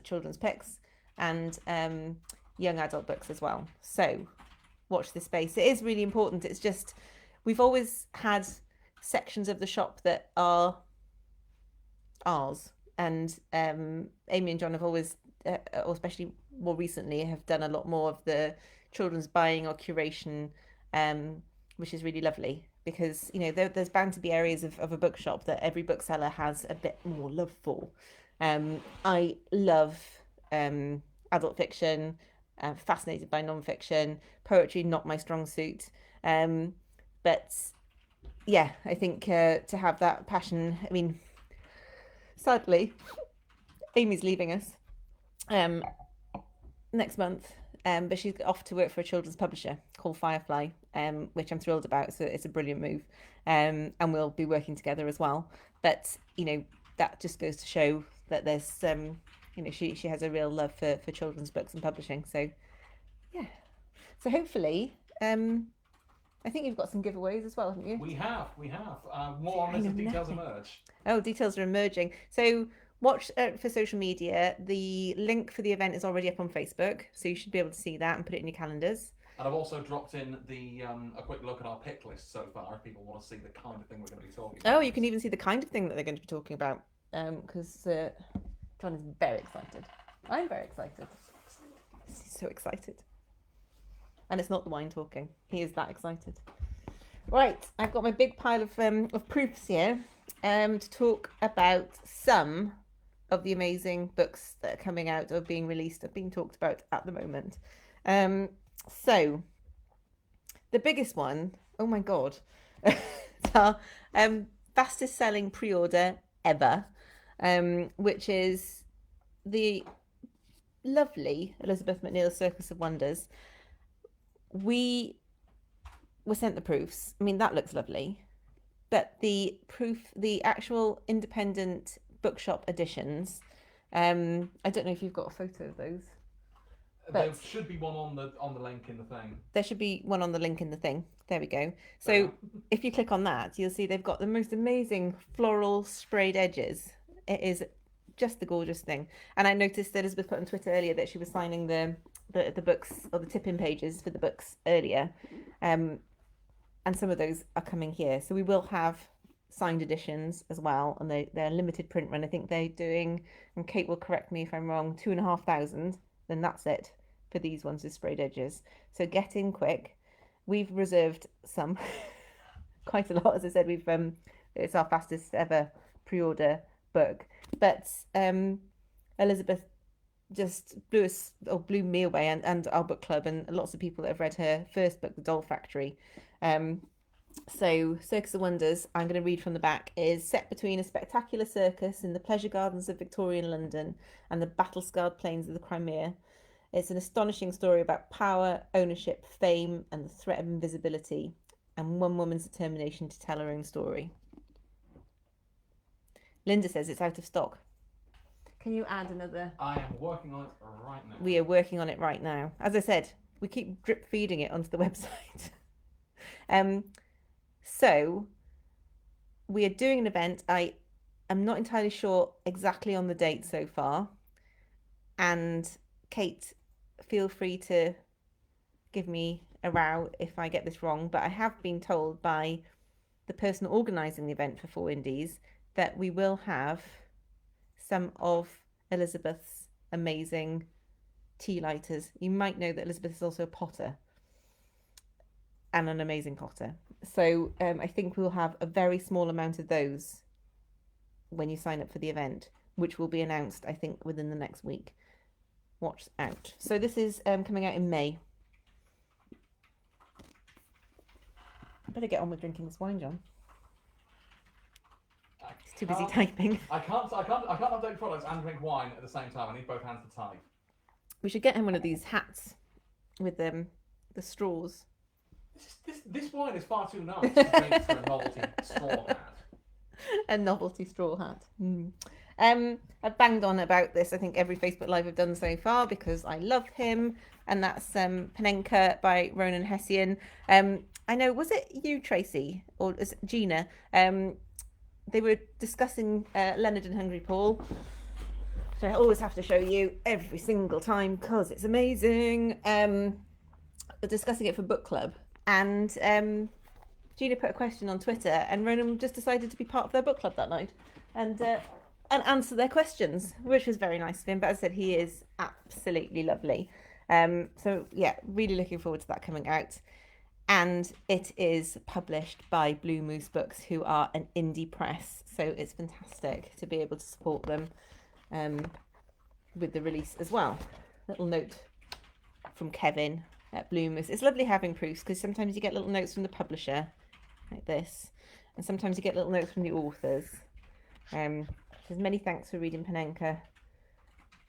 children's picks and young adult books as well. So watch this space. It is really important. It's just, we've always had sections of the shop that are ours, and Amy and John have always, or especially more recently, have done a lot more of the children's buying or curation, which is really lovely, because, you know, there's bound to be areas of a bookshop that every bookseller has a bit more love for. I love adult fiction, fascinated by non-fiction. Poetry, not my strong suit. But yeah, I think to have that passion, I mean, sadly, Amy's leaving us next month, but she's off to work for a children's publisher called Firefly, which I'm thrilled about. So it's a brilliant move, and we'll be working together as well. But, you know, that just goes to show that there's you know, she has a real love for children's books and publishing. So yeah, so hopefully I think you've got some giveaways as well, haven't you? We have more on this as details emerge. Oh, details are emerging. So watch for social media. The link for the event is already up on Facebook, so you should be able to see that and put it in your calendars. And I've also dropped in the a quick look at our pick list so far, if people want to see the kind of thing we're going to be talking about. Oh, you can even see the kind of thing that they're going to be talking about, because John is very excited. I'm very excited. He's so excited. And it's not the wine talking. He is that excited. Right, I've got my big pile of proofs here to talk about some of the amazing books that are coming out or being released or being talked about at the moment. So, the biggest one, oh my God, it's our fastest selling pre-order ever, which is the lovely Elizabeth Mcneil's Circus of Wonders. We were sent the proofs. I mean, that looks lovely, but the actual independent bookshop editions, I don't know if you've got a photo of those. There should be one on the link in the thing. There should be one on the link in the thing. There we go. So Yeah. if you click on that, you'll see they've got the most amazing floral sprayed edges. It is just the gorgeous thing. And I noticed that Elizabeth put on Twitter earlier that she was signing the books or the tip-in pages for the books earlier. And some of those are coming here. So we will have signed editions as well, and they're limited print run. I think they're doing, and Kate will correct me if I'm wrong, 2,500. Then that's it for these ones with sprayed edges. So get in quick. We've reserved some, quite a lot. As I said, it's our fastest ever pre-order book. But Elizabeth just blew me away, and our book club, and lots of people that have read her first book, The Doll Factory. So Circus of Wonders, I'm going to read from the back, is set between a spectacular circus in the pleasure gardens of Victorian London and the battle-scarred plains of the Crimea. It's an astonishing story about power, ownership, fame, and the threat of invisibility, and one woman's determination to tell her own story. Linda says it's out of stock. Can you add another? I am working on it right now. We are working on it right now. As I said, we keep drip feeding it onto the website. So we are doing an event. I am not entirely sure exactly on the date so far. And Kate, feel free to give me a row if I get this wrong, but I have been told by the person organising the event for Four Indies that we will have some of Elizabeth's amazing tea lighters. You might know that Elizabeth is also a potter and an amazing potter. So I think we'll have a very small amount of those when you sign up for the event, which will be announced, I think, within the next week. Watch out. So this is coming out in May. I better get on with drinking this wine, John. He's too busy typing. I can't update products and drink wine at the same time. I need both hands to type. We should get him one of these hats with the straws. This wine is far too nice to drink for a novelty straw hat. A novelty straw hat. I've banged on about this, I think, every Facebook Live I've done so far because I love him. And that's Penenka by Ronan Hessian. I know, was it you, Tracy, or is it Gina? They were discussing Leonard and Hungry Paul. So I always have to show you every single time because it's amazing. Discussing it for book club. And Gina put a question on Twitter, and Ronan just decided to be part of their book club that night and answer their questions, which was very nice of him. But as I said, he is absolutely lovely. So yeah, really looking forward to that coming out. And it is published by Blue Moose Books, who are an indie press. So it's fantastic to be able to support them with the release as well. Little note from Kevin at Blue Moose. It's lovely having proofs because sometimes you get little notes from the publisher like this, and sometimes you get little notes from the authors. Says many thanks for reading Penenka.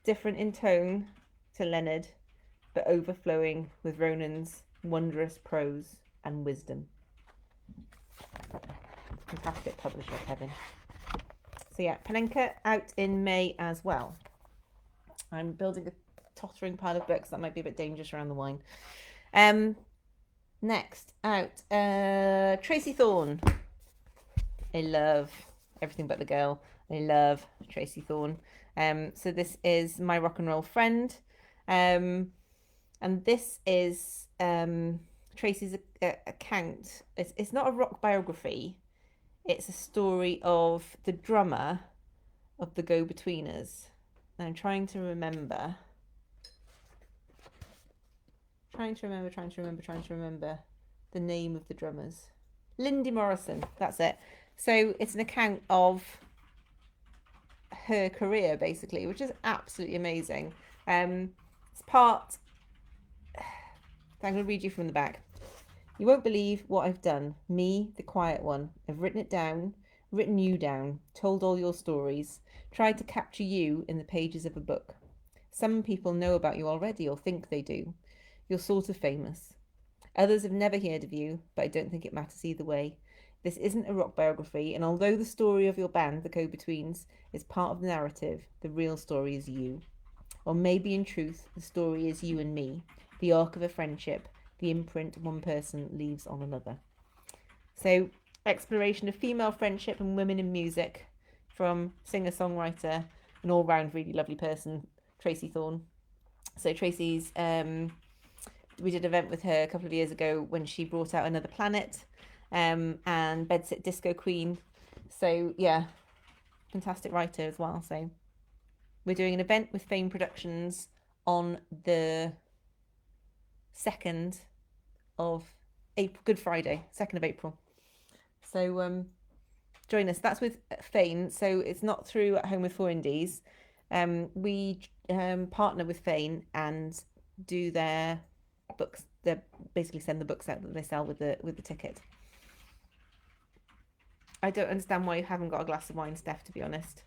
Different in tone to Leonard, but overflowing with Ronan's wondrous prose and wisdom. Fantastic publisher, Kevin. So yeah, Penenka out in May as well. I'm building a tottering pile of books that might be a bit dangerous around the wine. Next out, Tracy Thorne. I love Everything But the Girl. I love Tracy Thorne. So this is My Rock and Roll Friend. And this is Tracy's account. It's not a rock biography. It's a story of the drummer of the Go-Betweeners. And I'm trying to remember the name of the drummers. Lindy Morrison, that's it. So it's an account of her career, basically, which is absolutely amazing. It's part... I'm going to read you from the back. You won't believe what I've done. Me, the quiet one. I've written it down, written you down, told all your stories, tried to capture you in the pages of a book. Some people know about you already or think they do. You're sort of famous. Others have never heard of you, but I don't think it matters either way. This isn't a rock biography, and although the story of your band, the Go-Betweens, is part of the narrative, the real story is you. Or maybe in truth, the story is you and me, the arc of a friendship, the imprint one person leaves on another. So, exploration of female friendship and women in music from singer-songwriter, an all-round really lovely person, Tracy Thorne. So Tracy's, we did an event with her a couple of years ago when she brought out Another Planet, and Bedsit Disco Queen. So yeah, fantastic writer as well. So we're doing an event with Fame Productions on the 2nd of April, Good Friday, 2nd of April. So join us. That's with Fane, so it's not through At Home with Four Indies. We partner with Fane and do their books. They basically send the books out that they sell with the ticket. I don't understand why you haven't got a glass of wine, Steph, to be honest.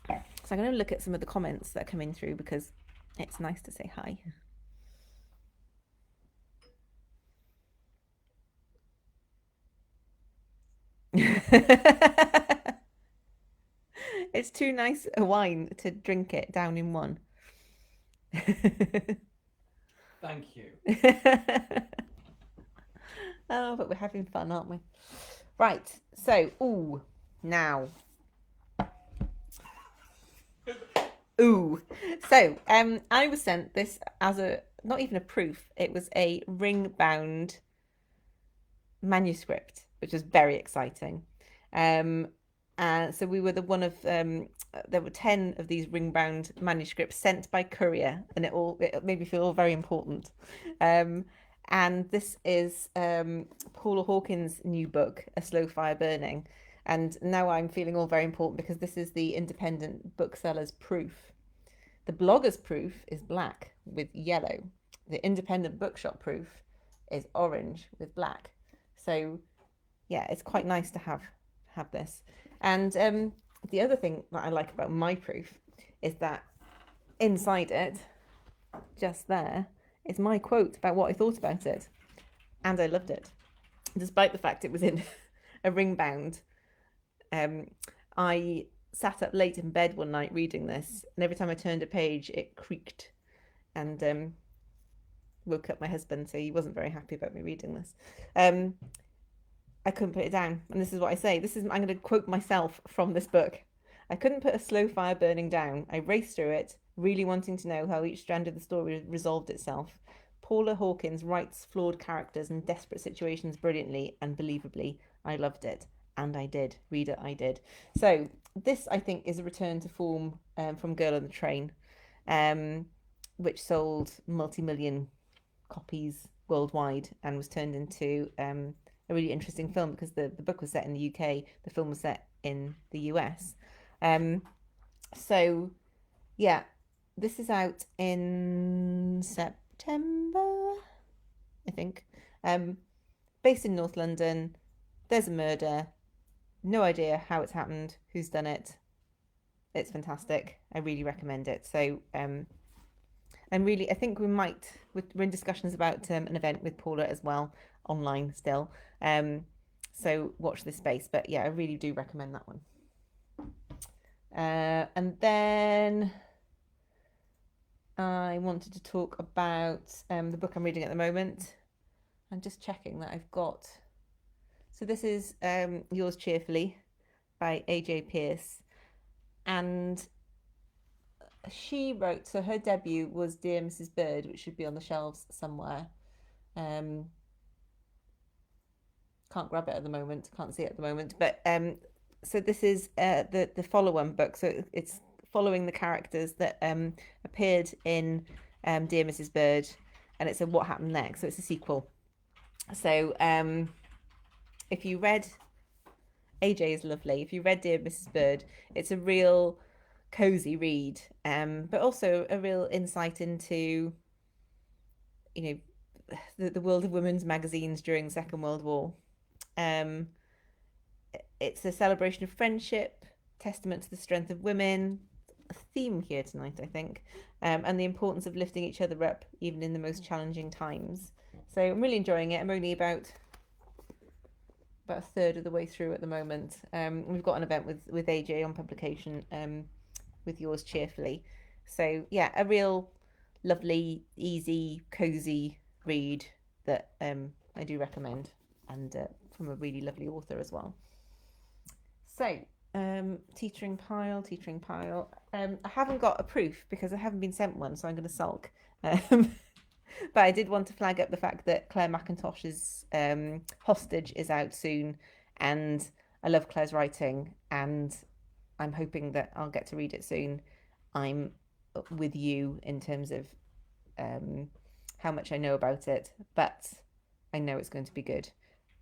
So I'm going to look at some of the comments that are coming through because it's nice to say hi. It's too nice a wine to drink it down in one. Thank you. Oh, but we're having fun, aren't we? Right. So, now. So, I was sent this as not even a proof. It was a ring-bound manuscript, which was very exciting. So we were one of there were 10 of these ring-bound manuscripts sent by courier, and it made me feel all very important. And this is Paula Hawkins' new book, A Slow Fire Burning. And now I'm feeling all very important because this is the independent bookseller's proof. The blogger's proof is black with yellow. The independent bookshop proof is orange with black. So yeah, it's quite nice to have this. And the other thing that I like about my proof is that inside it, just there, is my quote about what I thought about it. And I loved it. Despite the fact it was in a ring bound. I sat up late in bed one night reading this, and every time I turned a page, it creaked, and woke up my husband, so he wasn't very happy about me reading this. I couldn't put it down, and this is what I say. I'm going to quote myself from this book. I couldn't put a slow fire burning down. I raced through it, really wanting to know how each strand of the story resolved itself. Paula Hawkins writes flawed characters and desperate situations brilliantly and believably. I loved it. And I did. Reader, I did. So this, I think, is a return to form from Girl on the Train, which sold multi-million copies worldwide and was turned into a really interesting film because the book was set in the UK, the film was set in the US. So, yeah, this is out in September, I think. Based in North London. There's a murder. No idea how it's happened, who's done it. It's fantastic. I really recommend it. So, I think we're in discussions about an event with Paula as well, online still. So watch this space. But yeah, I really do recommend that one. And then I wanted to talk about the book I'm reading at the moment. I'm just checking that I've got. So this is Yours Cheerfully by A.J. Pierce. And she wrote, so her debut was Dear Mrs. Bird, which should be on the shelves somewhere. Can't grab it at the moment, can't see it at the moment. But so this is the follow-on book. So it's following the characters that appeared in Dear Mrs. Bird, and it's a what happened next. So it's a sequel. So if you read, AJ is lovely. If you read Dear Mrs. Bird, it's a real cozy read, but also a real insight into, the world of women's magazines during the Second World War. It's a celebration of friendship, testament to the strength of women, theme here tonight, I think, and the importance of lifting each other up even in the most challenging times. So I'm really enjoying it. I'm only about a third of the way through at the moment. We've got an event with AJ on publication, with yours cheerfully. So yeah, a real lovely, easy, cozy read that I do recommend, and from a really lovely author as well. So teetering pile. I haven't got a proof because I haven't been sent one, so I'm going to sulk. But I did want to flag up the fact that Claire McIntosh's Hostage is out soon, and I love Claire's writing, and I'm hoping that I'll get to read it soon. I'm with you in terms of how much I know about it, but I know it's going to be good.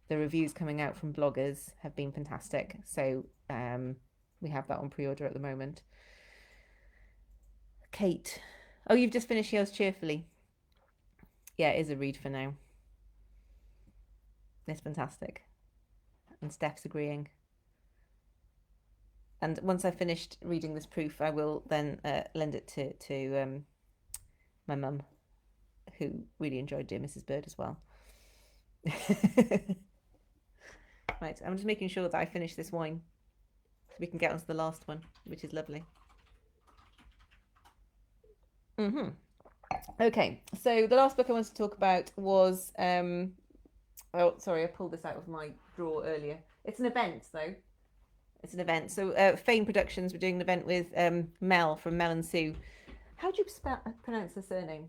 The reviews coming out from bloggers have been fantastic, so we have that on pre-order at the moment. Kate, oh, you've just finished yours cheerfully. Yeah, it is a read for now. It's fantastic. And Steph's agreeing. And once I've finished reading this proof, I will then lend it to my mum, who really enjoyed Dear Mrs. Bird as well. Right, I'm just making sure that I finish this wine so we can get on to the last one, which is lovely. Okay, so the last book I wanted to talk about was oh, sorry, I pulled this out of my drawer earlier. It's an event, though. It's an event. So Fane Productions, we're doing an event with Mel from Mel and Sue. How do you pronounce the surname?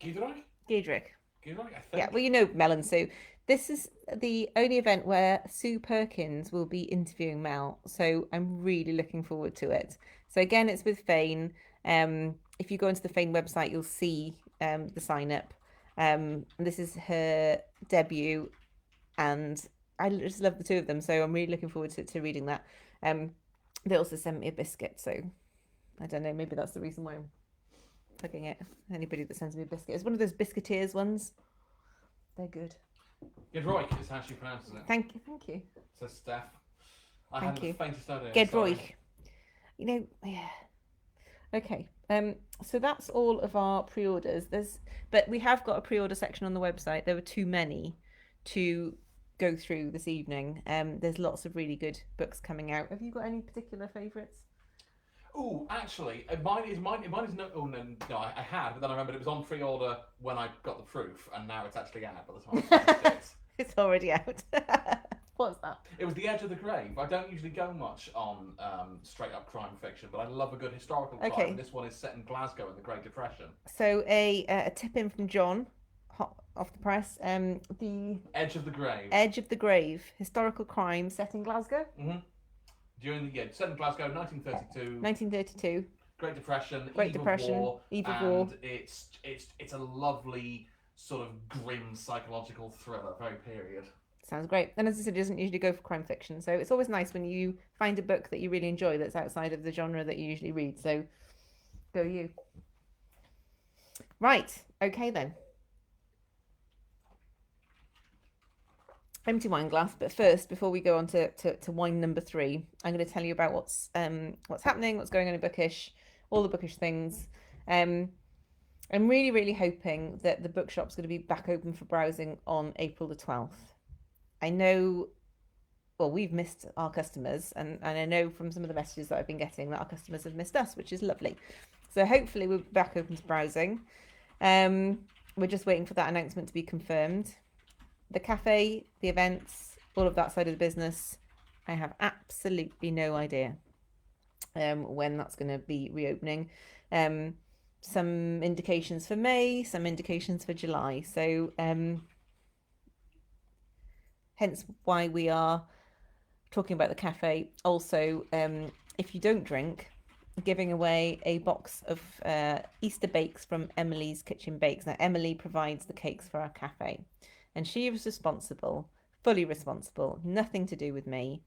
Giedroyc? Giedroyc. Giedroyc, I think. Yeah, well, you know Mel and Sue. This is the only event where Sue Perkins will be interviewing Mel, so I'm really looking forward to it. So again, it's with Fane. If you go into the Fane website, you'll see the sign up. This is her debut, and I just love the two of them, so I'm really looking forward to reading that. They also sent me a biscuit, so I don't know, maybe that's the reason why I'm plugging it. Anybody that sends me a biscuit, it's one of those biscuiteers ones. They're good. Giedroyc is how she pronounces it. Thank you. Says Steph. I Thank had you. the faintest idea. Giedroyc. You know, yeah. Okay. So that's all of our pre-orders. But we have got a pre-order section on the website. There were too many to go through this evening. There's lots of really good books coming out. Have you got any particular favourites? Oh, actually, mine is no. Oh no, I had, but then I remembered it was on pre-order when I got the proof, and now it's actually out by the time I finished it. It's already out. What's that? It was The Edge of the Grave. I don't usually go much on straight up crime fiction, but I love a good historical crime. Okay. And this one is set in Glasgow in the Great Depression. So a tip in from John, hot off the press. The Edge of the Grave. Edge of the Grave, historical crime set in Glasgow. Mm-hmm. During the set in Glasgow, 1932. 1932. Great Depression. Great Depression. Eve of War. And it's a lovely sort of grim psychological thriller, very period. Sounds great. And as I said, it doesn't usually go for crime fiction, so it's always nice when you find a book that you really enjoy that's outside of the genre that you usually read. So go you. Right. Okay then. Empty wine glass, but first, before we go on to wine number 3, I'm going to tell you about what's happening, what's going on in Bookish, all the Bookish things. I'm really, really hoping that the bookshop's going to be back open for browsing on April the 12th. I know, well, we've missed our customers, and I know from some of the messages that I've been getting that our customers have missed us, which is lovely. So hopefully we'll be back open to browsing. We're just waiting for that announcement to be confirmed. The cafe, the events, all of that side of the business, I have absolutely no idea when that's going to be reopening. Some indications for May, some indications for July. So hence why we are talking about the cafe. Also, if you don't drink, giving away a box of Easter bakes from Emily's Kitchen Bakes. Now, Emily provides the cakes for our cafe, and she was responsible, fully responsible, nothing to do with me,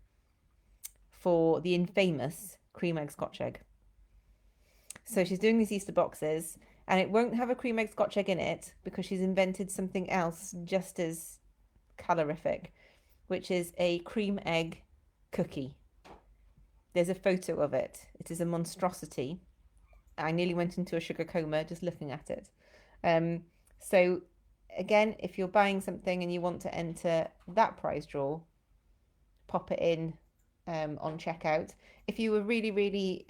for the infamous cream egg scotch egg. So she's doing these Easter boxes, and it won't have a cream egg scotch egg in it because she's invented something else just as calorific, which is a cream egg cookie. There's a photo of it. It is a monstrosity. I nearly went into a sugar coma just looking at it. So again, if you're buying something and you want to enter that prize draw, pop it in on checkout. If you were really, really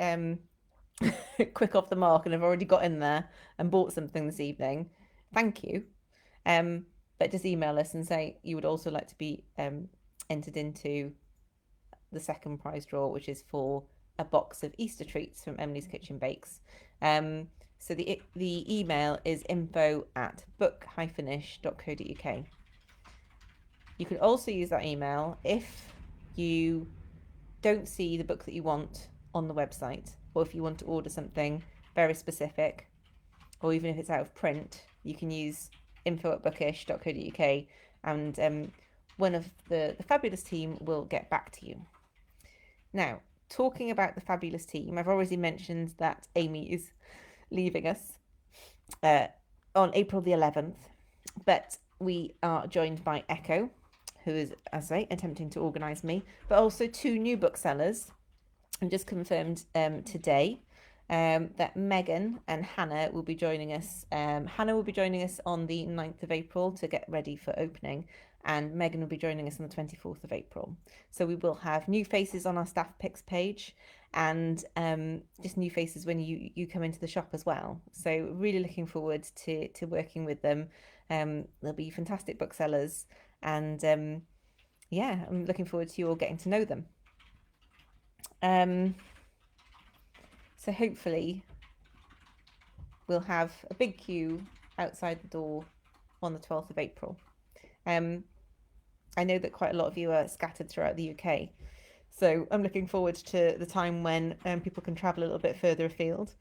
quick off the mark and have already got in there and bought something this evening, thank you. But just email us and say you would also like to be entered into the second prize draw, which is for a box of Easter treats from Emily's Kitchen Bakes. So the email is info@book-ish.co.uk. You can also use that email if you don't see the book that you want on the website, or if you want to order something very specific, or even if it's out of print, you can use info@bookish.co.uk, and one of the fabulous team will get back to you. Now, talking about the fabulous team, I've already mentioned that Amy is leaving us on April the 11th, but we are joined by Echo, who is, as I say, attempting to organise me, but also 2 new booksellers. And just confirmed today that Megan and Hannah will be joining us. Hannah will be joining us on the 9th of April to get ready for opening, and Megan will be joining us on the 24th of April. So we will have new faces on our staff picks page, and just new faces when you come into the shop as well. So really looking forward to working with them. They'll be fantastic booksellers, and yeah, I'm looking forward to you all getting to know them. So hopefully we'll have a big queue outside the door on the 12th of April. I know that quite a lot of you are scattered throughout the UK, so I'm looking forward to the time when people can travel a little bit further afield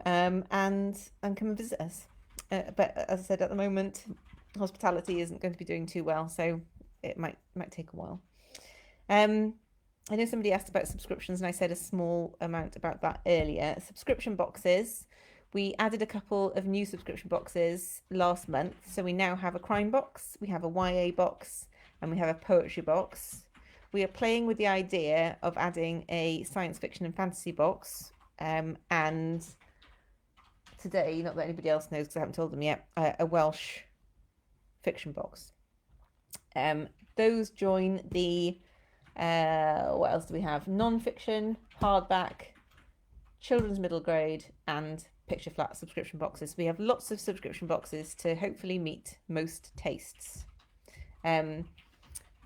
and come and visit us. But as I said, at the moment, hospitality isn't going to be doing too well, so it might take a while. I know somebody asked about subscriptions, and I said a small amount about that earlier. Subscription boxes. We added a couple of new subscription boxes last month. So we now have a crime box, we have a YA box, and we have a poetry box. We are playing with the idea of adding a science fiction and fantasy box. And today, not that anybody else knows because I haven't told them yet, a Welsh fiction box. Those join the what else do we have? Non-fiction, hardback, children's middle grade, and picture flat subscription boxes. We have lots of subscription boxes to hopefully meet most tastes.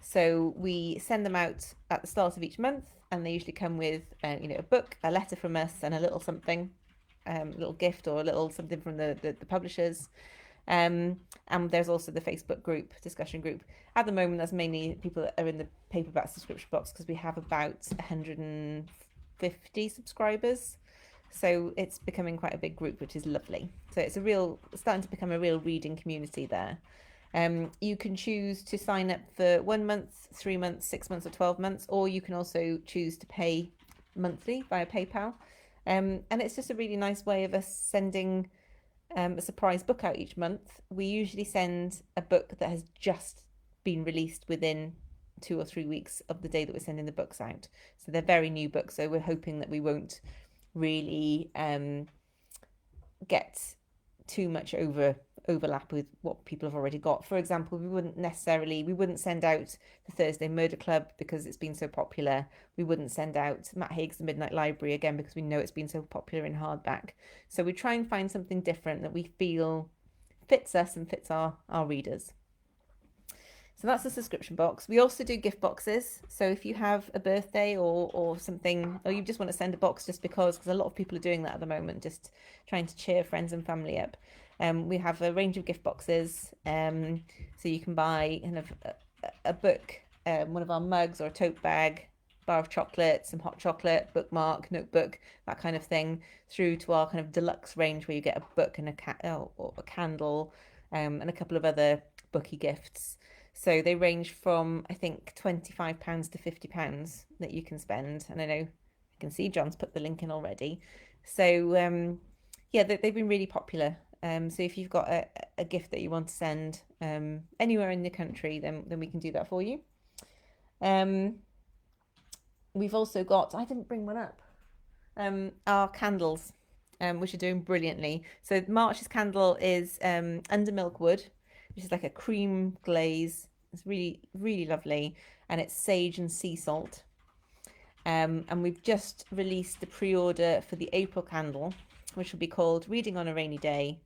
So we send them out at the start of each month, and they usually come with a book, a letter from us, and a little something, a little gift or a little something from the publishers. And there's also the Facebook group, discussion group. At the moment, that's mainly people that are in the paperback subscription box because we have about 150 subscribers. So it's becoming quite a big group, which is lovely. So it's starting to become a real reading community there. You can choose to sign up for 1 month, 3 months, 6 months, or 12 months, or you can also choose to pay monthly via PayPal. And it's just a really nice way of us sending a surprise book out each month. We usually send a book that has just been released within 2 or 3 weeks of the day that we're sending the books out. So they're very new books, so we're hoping that we won't really get too much overlap with what people have already got. For example, we wouldn't send out the Thursday Murder Club because it's been so popular. We wouldn't send out Matt Haig's The Midnight Library again because we know it's been so popular in hardback. So we try and find something different that we feel fits us and fits our readers. So that's the subscription box. We also do gift boxes. So if you have a birthday or something, or you just want to send a box just because a lot of people are doing that at the moment, just trying to cheer friends and family up. We have a range of gift boxes. So you can buy kind of a book, one of our mugs or a tote bag, bar of chocolate, some hot chocolate, bookmark, notebook, that kind of thing, through to our kind of deluxe range where you get a book and a candle, and a couple of other booky gifts. So they range from, I think, £25 to £50 that you can spend. And I know, I can see John's put the link in already. So, yeah, they've been really popular. So if you've got a gift that you want to send anywhere in the country, then we can do that for you. we've also got, I didn't bring one up, our candles, which are doing brilliantly. So March's candle is under milk wood, which is like a cream glaze. It's really, really lovely. And it's sage and sea salt. And we've just released the pre-order for the April candle, which will be called Reading on a Rainy Day,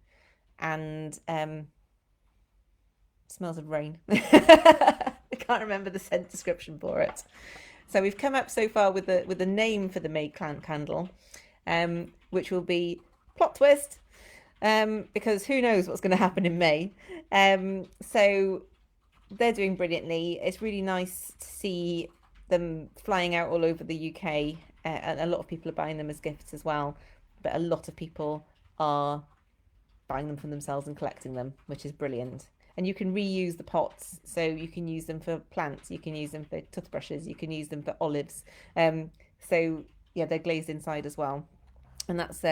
and smells of rain. I can't remember the scent description for it. So we've come up so far with the name for the May candle, which will be plot twist, because who knows what's going to happen in May. So they're doing brilliantly. It's really nice to see them flying out all over the UK, and a lot of people are buying them as gifts as well. But a lot of people are buying them for themselves and collecting them, which is brilliant. And you can reuse the pots, so you can use them for plants, you can use them for toothbrushes, you can use them for olives. So yeah, they're glazed inside as well, and that's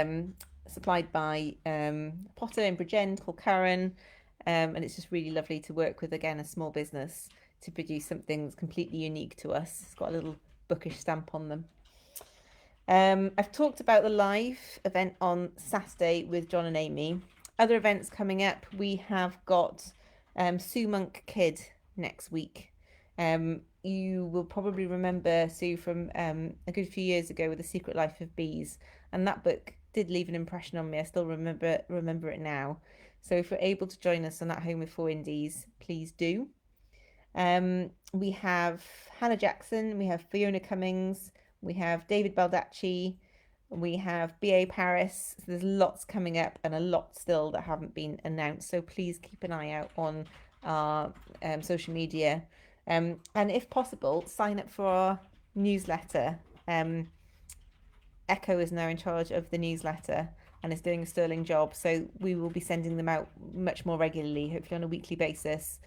supplied by Potter in Bridgend called Karen, and it's just really lovely to work with, again, a small business to produce something that's completely unique to us. It's got a little bookish stamp on them. I've talked about the live event on Saturday with John and Amy. Other events coming up, we have got Sue Monk Kid next week. You will probably remember Sue from a good few years ago with The Secret Life of Bees, and that book did leave an impression on me. I still remember it now. So if you're able to join us on At Home with Four Indies, please do. We have Hannah Jackson, we have Fiona Cummings, we have David Baldacci, we have B.A. Paris. So there's lots coming up and a lot still that haven't been announced. So please keep an eye out on our social media. And if possible, sign up for our newsletter. Echo is now in charge of the newsletter and is doing a sterling job. So we will be sending them out much more regularly, hopefully on a weekly basis,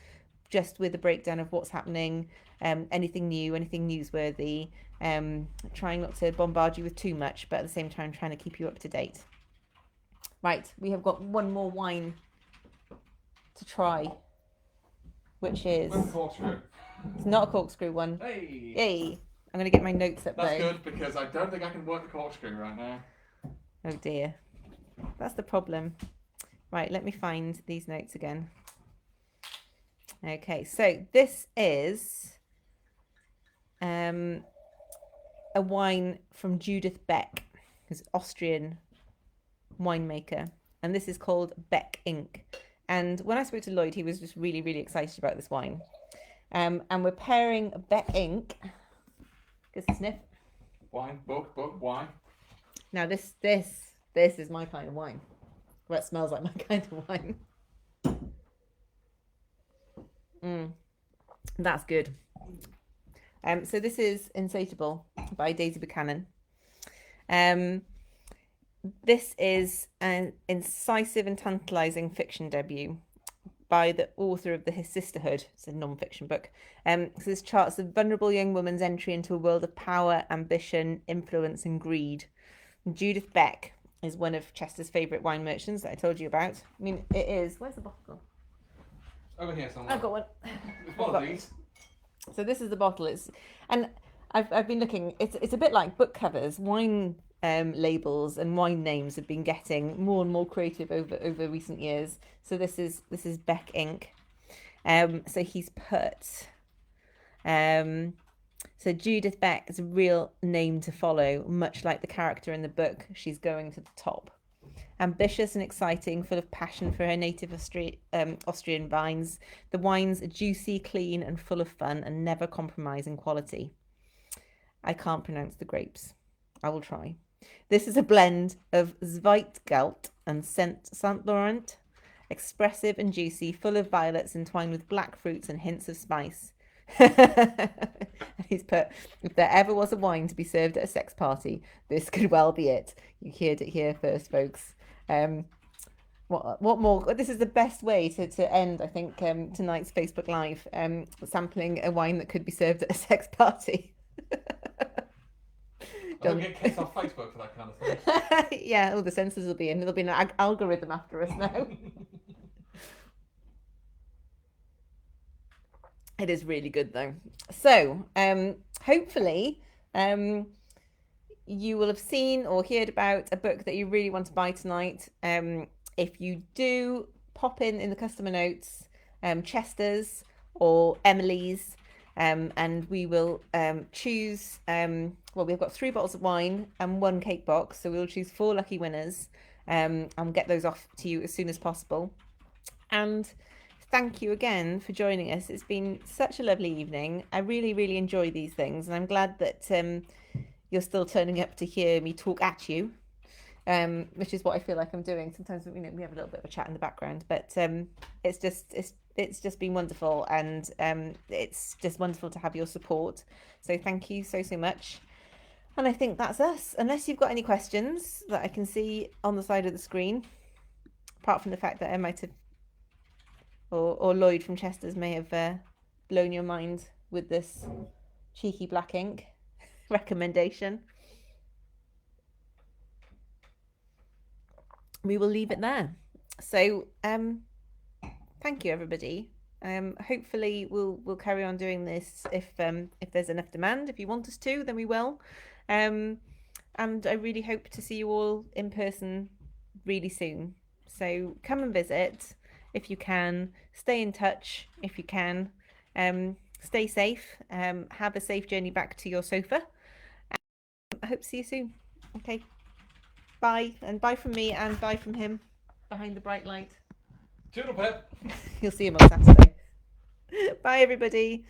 just with a breakdown of what's happening, anything new, anything newsworthy, trying not to bombard you with too much, but at the same time trying to keep you up to date. Right, we have got one more wine to try, which is... It's not a corkscrew one. Hey! Yay! I'm going to get my notes up That's though. good, because I don't think I can work the corkscrew right now. Oh dear. That's the problem. Right, let me find these notes again. Okay, so this is a wine from Judith Beck, who's an Austrian winemaker, and this is called Beck Inc. And when I spoke to Lloyd, he was just really, really excited about this wine. And we're pairing Beck Inc. Give us a sniff. Wine, book, wine. Now this is my kind of wine. Well, it smells like my kind of wine. That's good. So this is Insatiable by Daisy Buchanan. This is an incisive and tantalising fiction debut by the author of The Sisterhood. It's a non-fiction book. So this charts a vulnerable young woman's entry into a world of power, ambition, influence and greed. Judith Beck is one of Chester's favourite wine merchants that I told you about. I mean, it is... Where's the bottle? Over here somewhere. I've got one. It's one of these. So this is the bottle. And I've been looking. It's a bit like book covers. Wine labels and wine names have been getting more and more creative over recent years. So this is Beck Inc. So he's put. So Judith Beck is a real name to follow, much like the character in the book. She's going to the top. Ambitious and exciting, full of passion for her native Austrian vines. The wines are juicy, clean, and full of fun, and never compromise in quality. I can't pronounce the grapes. I will try. This is a blend of Zweitgalt and Saint Laurent, expressive and juicy, full of violets entwined with black fruits and hints of spice. He's put, if there ever was a wine to be served at a sex party, this could well be it. You heard it here first, folks. What more? This is the best way to end, I think, tonight's Facebook Live, sampling a wine that could be served at a sex party. Don't get kicked off Facebook for that kind of thing. Yeah, all the censors will be in. There'll be an algorithm after us now. It is really good though. So hopefully You will have seen or heard about a book that you really want to buy tonight. If you do, pop in the customer notes, Chester's or Emily's, and we will choose. Well, we've got 3 bottles of wine and 1 cake box, so we'll choose 4 lucky winners, and get those off to you as soon as possible. And thank you again for joining us. It's been such a lovely evening. I really, really enjoy these things, and I'm glad that you're still turning up to hear me talk at you, which is what I feel like I'm doing. Sometimes we have a little bit of a chat in the background, but it's just been wonderful, and it's just wonderful to have your support. So thank you so much. And I think that's us. Unless you've got any questions that I can see on the side of the screen, apart from the fact that I might have, or Lloyd from Chester's may have blown your mind with this cheeky black ink recommendation. We will leave it there. So thank you, everybody. Hopefully we'll carry on doing this if there's enough demand. If you want us to, then we will. And I really hope to see you all in person really soon. So come and visit if you can. Stay in touch if you can. Stay safe. Have a safe journey back to your sofa. I hope to see you soon. Okay. Bye. And bye from me and bye from him behind the bright light. Toodle pip. You'll see him on Saturday. Bye, everybody.